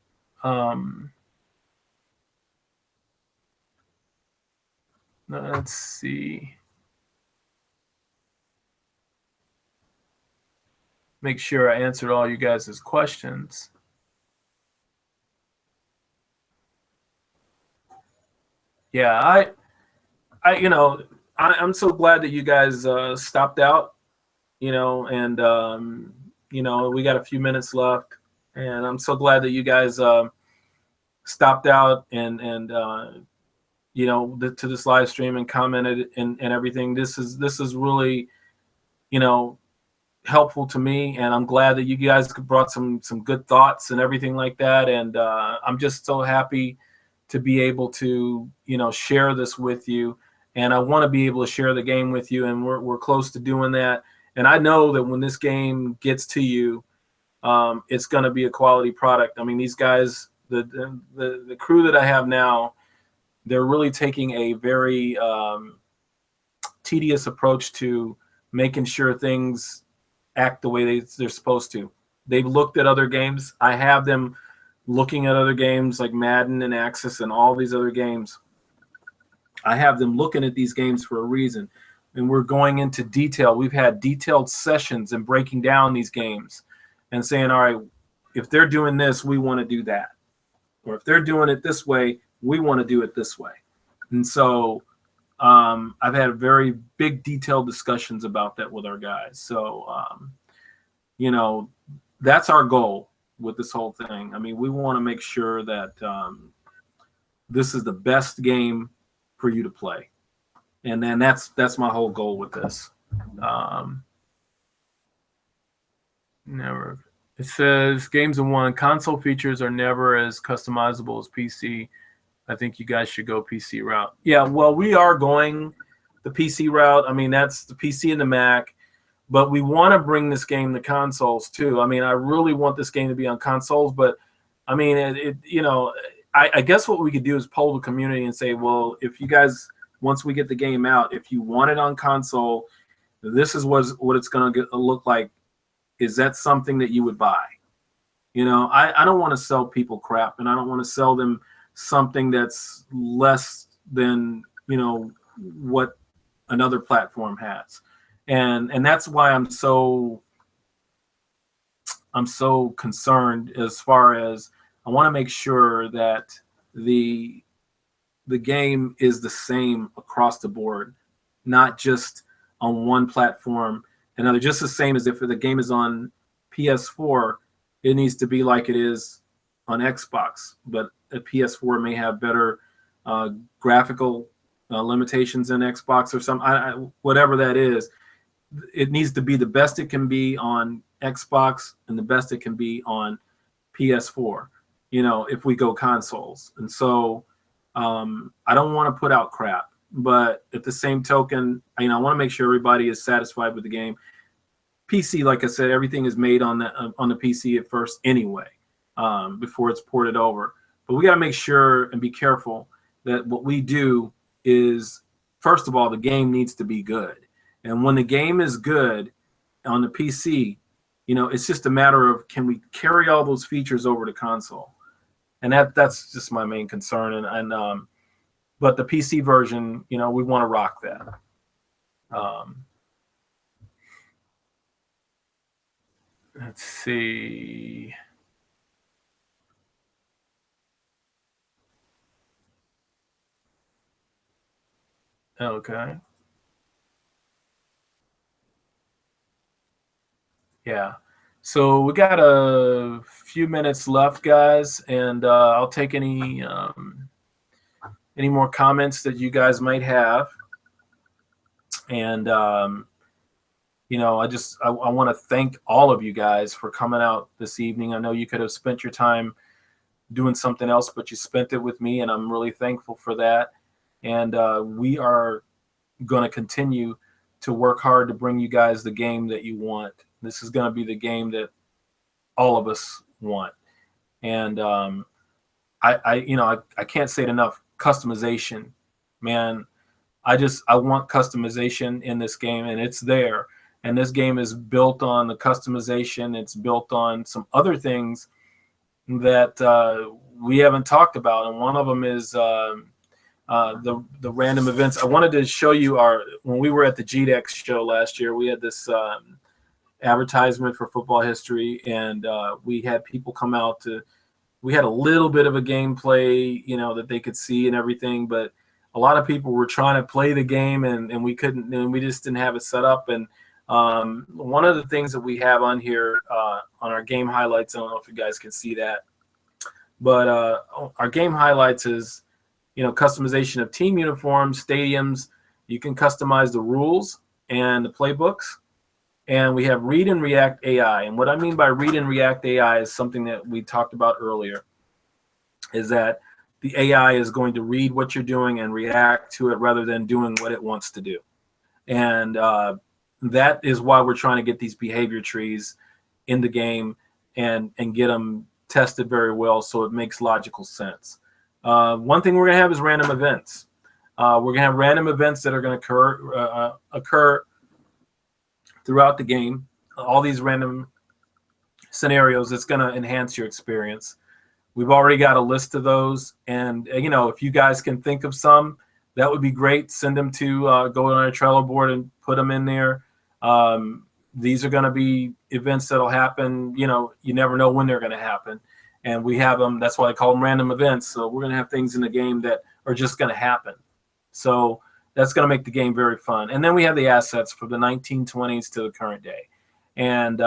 [SPEAKER 1] Let's see. Make sure I answered all you guys' questions. Yeah, I'm so glad that you guys stopped out, and we got a few minutes left, and I'm so glad that you guys stopped out and to this live stream and commented and everything. This is really, helpful to me, and I'm glad that you guys brought some good thoughts and everything like that. And I'm just so happy to be able to share this with you, and I want to be able to share the game with you, and we're close to doing that. And I know that when this game gets to you, it's going to be a quality product. I mean, these guys, the crew that I have now, they're really taking a very tedious approach to making sure things act the way they're supposed to. They've looked at other games. I have them looking at other games like Madden and Axis and all these other games. I have them looking at these games for a reason, and we're going into detail. We've had detailed sessions and breaking down these games and saying, all right, if they're doing this, we want to do that. Or if they're doing it this way, we want to do it this way. And so I've had very big detailed discussions about that with our guys. So, that's our goal with this whole thing. I mean, we want to make sure that this is the best game for you to play. And then that's my whole goal with this. Never. It says Games of One console features are never as customizable as PC. I think you guys should go PC route. Yeah, well, we are going the PC route. I mean, that's the PC and the Mac, but we want to bring this game to consoles too. I mean, I really want this game to be on consoles, but I mean, I guess what we could do is poll the community and say, well, if you guys, once we get the game out, if you want it on console, this is what it's going to look like. Is that something that you would buy? I don't want to sell people crap, and I don't want to sell them something that's less than what another platform has, and that's why I'm so concerned as far as I want to make sure that the game is the same across the board, not just on one platform. And they're just the same as if the game is on PS4, it needs to be like it is on Xbox, but a PS4 may have better graphical limitations than Xbox or some whatever that is. It needs to be the best it can be on Xbox and the best it can be on PS4, if we go consoles. And so I don't want to put out crap, but at the same token, I want to make sure everybody is satisfied with the game. PC, like I said, everything is made on the PC at first anyway, before it's ported over. But we got to make sure and be careful that what we do is, first of all, the game needs to be good. And when the game is good on the PC, it's just a matter of, can we carry all those features over to console? And that's just my main concern. And but the PC version, we want to rock that. Let's see. Okay. Yeah. So we got a few minutes left, guys, and I'll take any more comments that you guys might have. And I want to thank all of you guys for coming out this evening. I know you could have spent your time doing something else, but you spent it with me, and I'm really thankful for that. And we are going to continue to work hard to bring you guys the game that you want. This is going to be the game that all of us want. And I can't say it enough. Customization, man. I want customization in this game, and it's there. And this game is built on the customization. It's built on some other things that we haven't talked about, and one of them is the random events. I wanted to show you when we were at the GDEX show last year. We had this advertisement for football history, and we had people come out to. We had a little bit of a gameplay, that they could see and everything, but a lot of people were trying to play the game, and we couldn't, and we just didn't have it set up. And one of the things that we have on here on our game highlights, I don't know if you guys can see that, but our game highlights is, customization of team uniforms, stadiums. You can customize the rules and the playbooks. And we have read and react AI. And what I mean by read and react AI is something that we talked about earlier, is that the AI is going to read what you're doing and react to it rather than doing what it wants to do. And that is why we're trying to get these behavior trees in the game and get them tested very well so it makes logical sense. One thing we're going to have is random events. We're going to have random events that are going to occur throughout the game. All these random scenarios, it's going to enhance your experience. We've already got a list of those, and if you guys can think of some, that would be great. Send them to go on our Trello board and put them in there. These are going to be events that'll happen. You never know when they're going to happen, and we have them. That's why I call them random events. So we're going to have things in the game that are just going to happen. So that's going to make the game very fun. And then we have the assets from the 1920s to the current day. And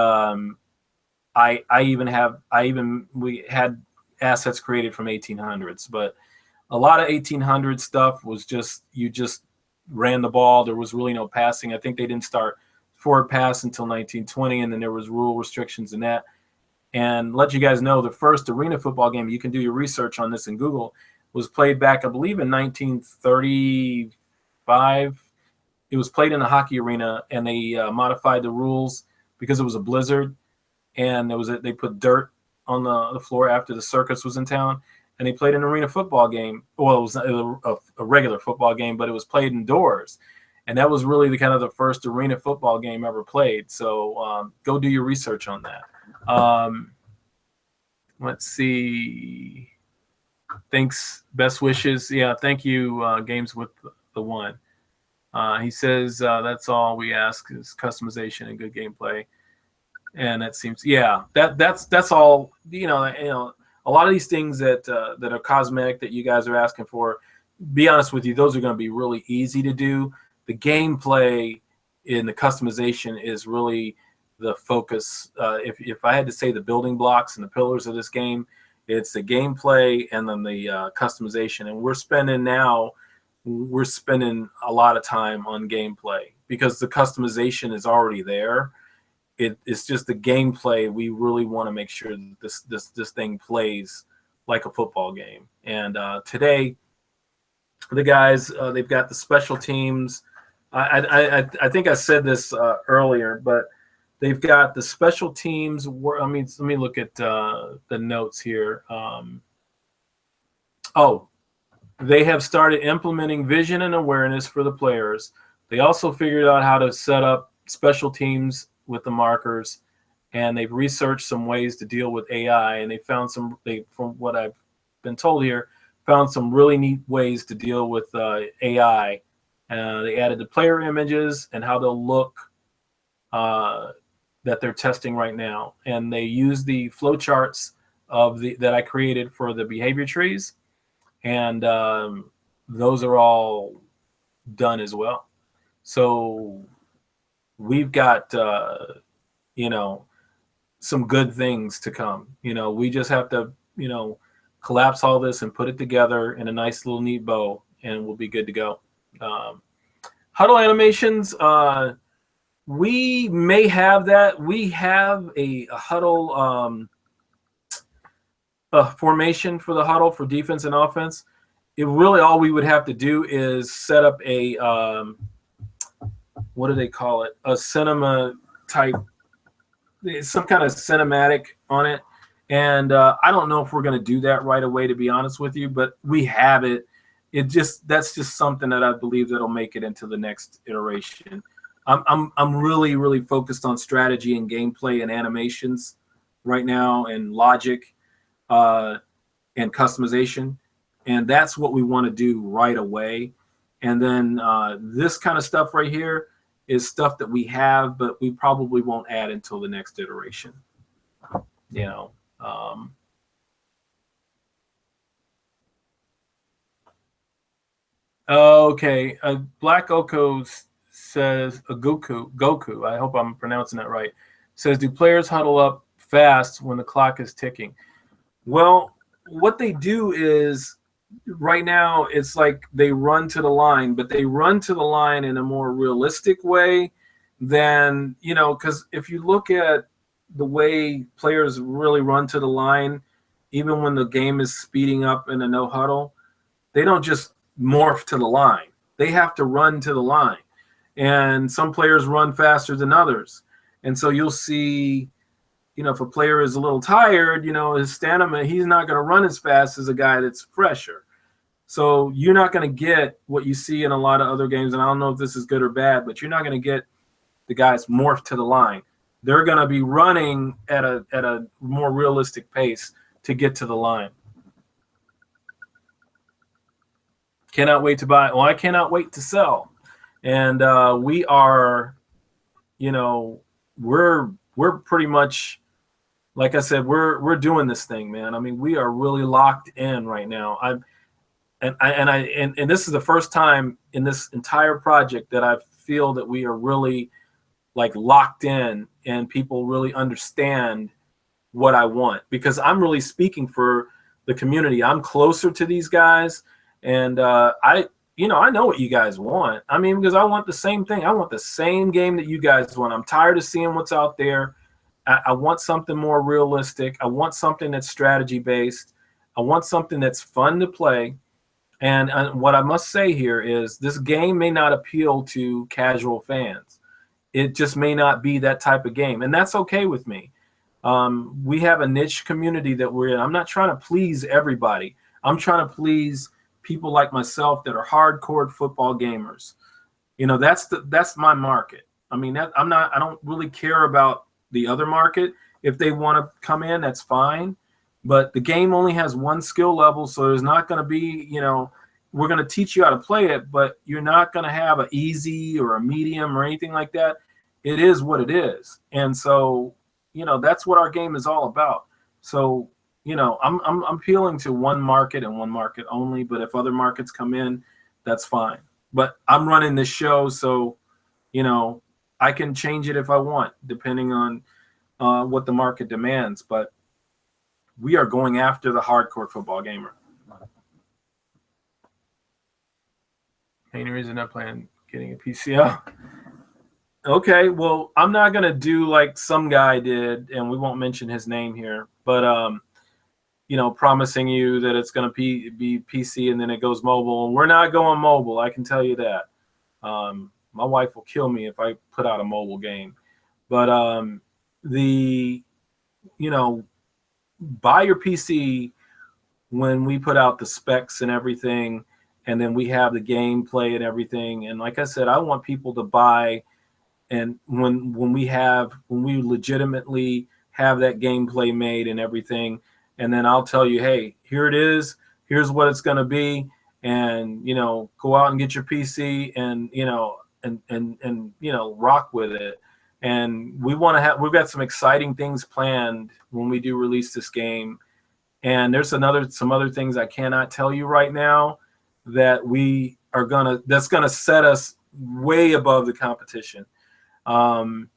[SPEAKER 1] we had assets created from 1800s, but a lot of 1800 stuff was you just ran the ball. There was really no passing. I think they didn't start forward pass until 1920, and then there was rule restrictions in that. And let you guys know, the first arena football game, you can do your research on this in Google, was played back, I believe, in 1935. It was played in a hockey arena, and they modified the rules because it was a blizzard, and they put dirt on the floor after the circus was in town, and they played an arena football game. Well, it was a regular football game, but it was played indoors, and that was really the first arena football game ever played. So go do your research on that. Let's see. Thanks. Best wishes. Yeah, thank you, Games with the One. He says that's all we ask is customization and good gameplay. And that seems, that's all. A lot of these things that are cosmetic that you guys are asking for, be honest with you, those are going to be really easy to do. The gameplay in the customization is really the focus. If I had to say the building blocks and the pillars of this game, it's the gameplay and then the customization. And we're spending a lot of time on gameplay because the customization is already there. It's just the gameplay. We really want to make sure that this thing plays like a football game. And today, the guys, they've got the special teams. I think I said this earlier, but they've got the special teams. Let me look at the notes here. They have started implementing vision and awareness for the players. They also figured out how to set up special teams with the markers, and they've researched some ways to deal with AI, and they found from what I've been told here, found some really neat ways to deal with AI. They added the player images and how they'll look that they're testing right now, and they use the flowcharts that I created for the behavior trees, and those are all done as well. So we've got some good things to come. We just have to collapse all this and put it together in a nice little neat bow, and we'll be good to go. Huddle animations, We may have that. We have a huddle formation for the huddle for defense and offense. It really all we would have to do is set up a what do they call it? A cinema type, some kind of cinematic on it. And I don't know if we're going to do that right away, to be honest with you, but we have it. That's just something that I believe that'll make it into the next iteration. I'm really focused on strategy and gameplay and animations right now, and logic and customization, and that's what we want to do right away. And then this kind of stuff right here is stuff that we have, but we probably won't add until the next iteration. You know. Okay, Black Oko says Goku. I hope I'm pronouncing that right. Says, do players huddle up fast when the clock is ticking? Well, what they do is right now it's like they run to the line, but they run to the line in a more realistic way than, you know, because if you look at the way players really run to the line, even when the game is speeding up in a no huddle, they don't just morph to the line. They have to run to the line. And some players run faster than others. And so you'll see, you know, if a player is a little tired, you know, his stamina, he's not going to run as fast as a guy that's fresher. So you're not going to get what you see in a lot of other games. And I don't know if this is good or bad, but you're not going to get the guys morph to the line. They're going to be running at a more realistic pace to get to the line. Cannot wait to buy. Well, I cannot wait to sell. And we are, you know, we're pretty much, like I said, we're doing this thing, man. I mean, we are really locked in right now. And this is the first time in this entire project that I feel that we are really like locked in and people really understand what I want, because I'm really speaking for the community. I'm closer to these guys, and I know what you guys want. I mean, because I want the same thing. I want the same game that you guys want. I'm tired of seeing what's out there. I want something more realistic. I want something that's strategy based. I want something that's fun to play. And what I must say here is this game may not appeal to casual fans. It just may not be that type of game. And that's okay with me. We have a niche community that we're in. I'm not trying to please everybody. I'm trying to please people like myself that are hardcore football gamers. You know, that's my market. I mean, I don't really care about the other market. If they want to come in, that's fine. But the game only has one skill level, so there's not going to be, you know, we're going to teach you how to play it, but you're not going to have an easy or a medium or anything like that. It is what it is. And so, you know, that's what our game is all about. So, you know, I'm appealing to one market and one market only, but if other markets come in, that's fine. But I'm running this show, so, you know, I can change it if I want, depending on what the market demands. But we are going after the hardcore football gamer. Any reason not playing getting a PCL? Okay, well, I'm not gonna do like some guy did, and we won't mention his name here, but you know, promising you that it's gonna be PC and then it goes mobile. And we're not going mobile, I can tell you that. My wife will kill me if I put out a mobile game. But you know, buy your PC when we put out the specs and everything, and then we have the gameplay and everything. And like I said, I want people to buy, and when we legitimately have that gameplay made and everything, and then I'll tell you, hey, here it is, here's what it's going to be, and you know, go out and get your PC and you know, and you know, rock with it. And we've got some exciting things planned when we do release this game. And there's some other things I cannot tell you right now that that's gonna set us way above the competition. And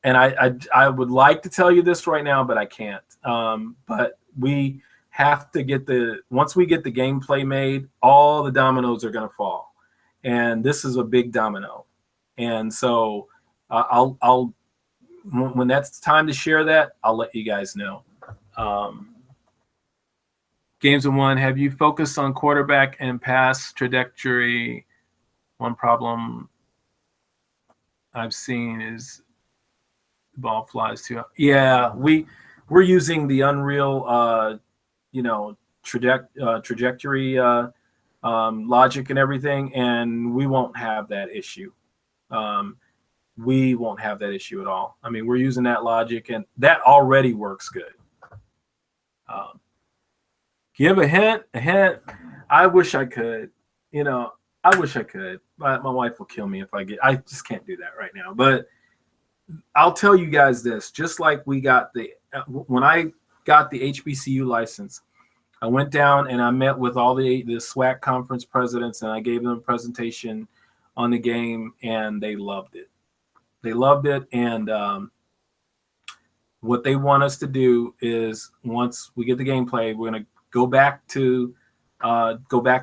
[SPEAKER 1] I would like to tell you this right now, but I can't. But we have to once we get the gameplay made, all the dominoes are gonna fall. And this is a big domino. And so I'll when that's time to share that, I'll let you guys know. Games of one, have you focused on quarterback and pass trajectory? One problem I've seen is the ball flies too. Yeah, we're using the Unreal, trajectory logic and everything, and we won't have that issue. We won't have that issue at all. I mean, we're using that logic, and that already works good. Give a hint. I wish I could. I wish I could. My wife will kill me if I just can't do that right now. But I'll tell you guys this: just like we got when I got the HBCU license, I went down and I met with all the SWAC conference presidents, and I gave them a presentation on the game, and they loved it. They loved it, and what they want us to do is once we get the gameplay, we're going to go back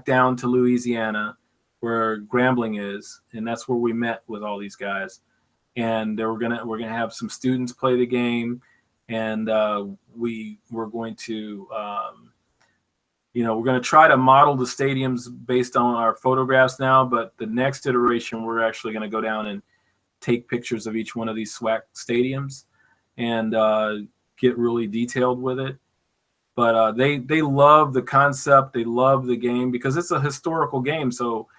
[SPEAKER 1] down to Louisiana, where Grambling is, and that's where we met with all these guys. And we're gonna have some students play the game, and we're going to we're going to try to model the stadiums based on our photographs now. But the next iteration, we're actually going to go down and take pictures of each one of these SWAC stadiums and get really detailed with it. But they love the concept. They love the game because it's a historical game. So,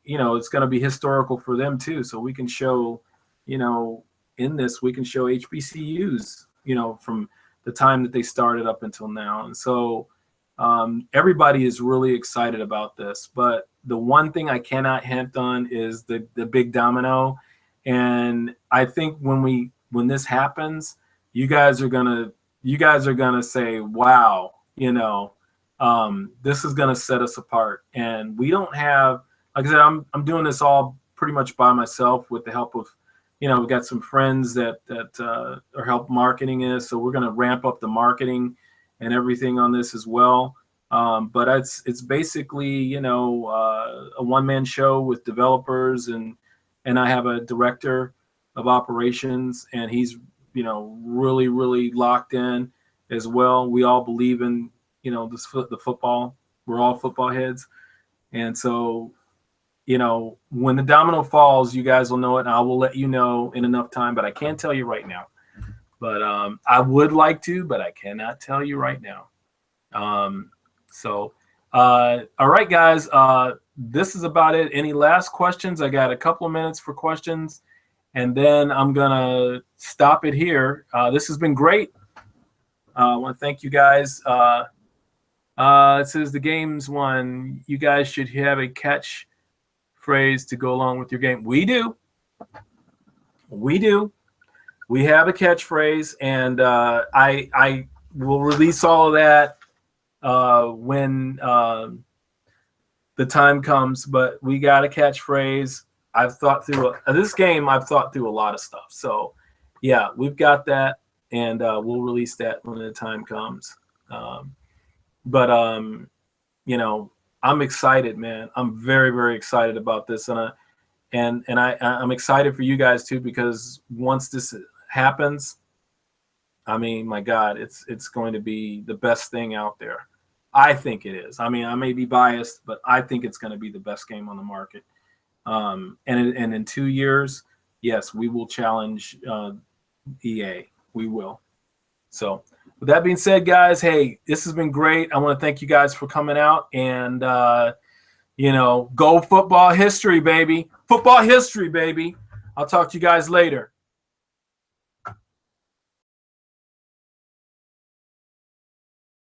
[SPEAKER 1] it's going to be historical for them too. So we can show, in this, we can show HBCUs, from the time that they started up until now. And so everybody is really excited about this. But the one thing I cannot hint on is the big domino. And I think when this happens, you guys are gonna say, wow, this is gonna set us apart. And we don't have, like I said, I'm doing this all pretty much by myself with the help of, we've got some friends that are help marketing this. So we're gonna ramp up the marketing and everything on this as well. But it's basically, a one-man show with developers, and I have a director of operations, and he's really, really locked in as well. We all believe in, the football. We're all football heads. And so, when the domino falls, you guys will know it, and I will let you know in enough time, but I can't tell you right now. But I would like to, but I cannot tell you right now. All right, guys, this is about it. Any last questions? I got a couple of minutes for questions, and then I'm going to stop it here. This has been great. I want to thank you guys. It says the game's one. You guys should have a catch phrase to go along with your game. We do. We have a catchphrase, and I will release all of that when the time comes. But we got a catchphrase. I've thought through this game. I've thought through a lot of stuff. So yeah, we've got that, and we'll release that when the time comes. I'm excited, man. I'm very, very excited about this, and I'm excited for you guys too, because once this happens, I mean, my God, it's going to be the best thing out there. I think it is. I mean, I may be biased, but I think it's going to be the best game on the market. And in 2 years, yes, we will challenge EA. We will. So with that being said, guys, hey, this has been great. I want to thank you guys for coming out, and go football history, baby. Football history, baby. I'll talk to you guys later.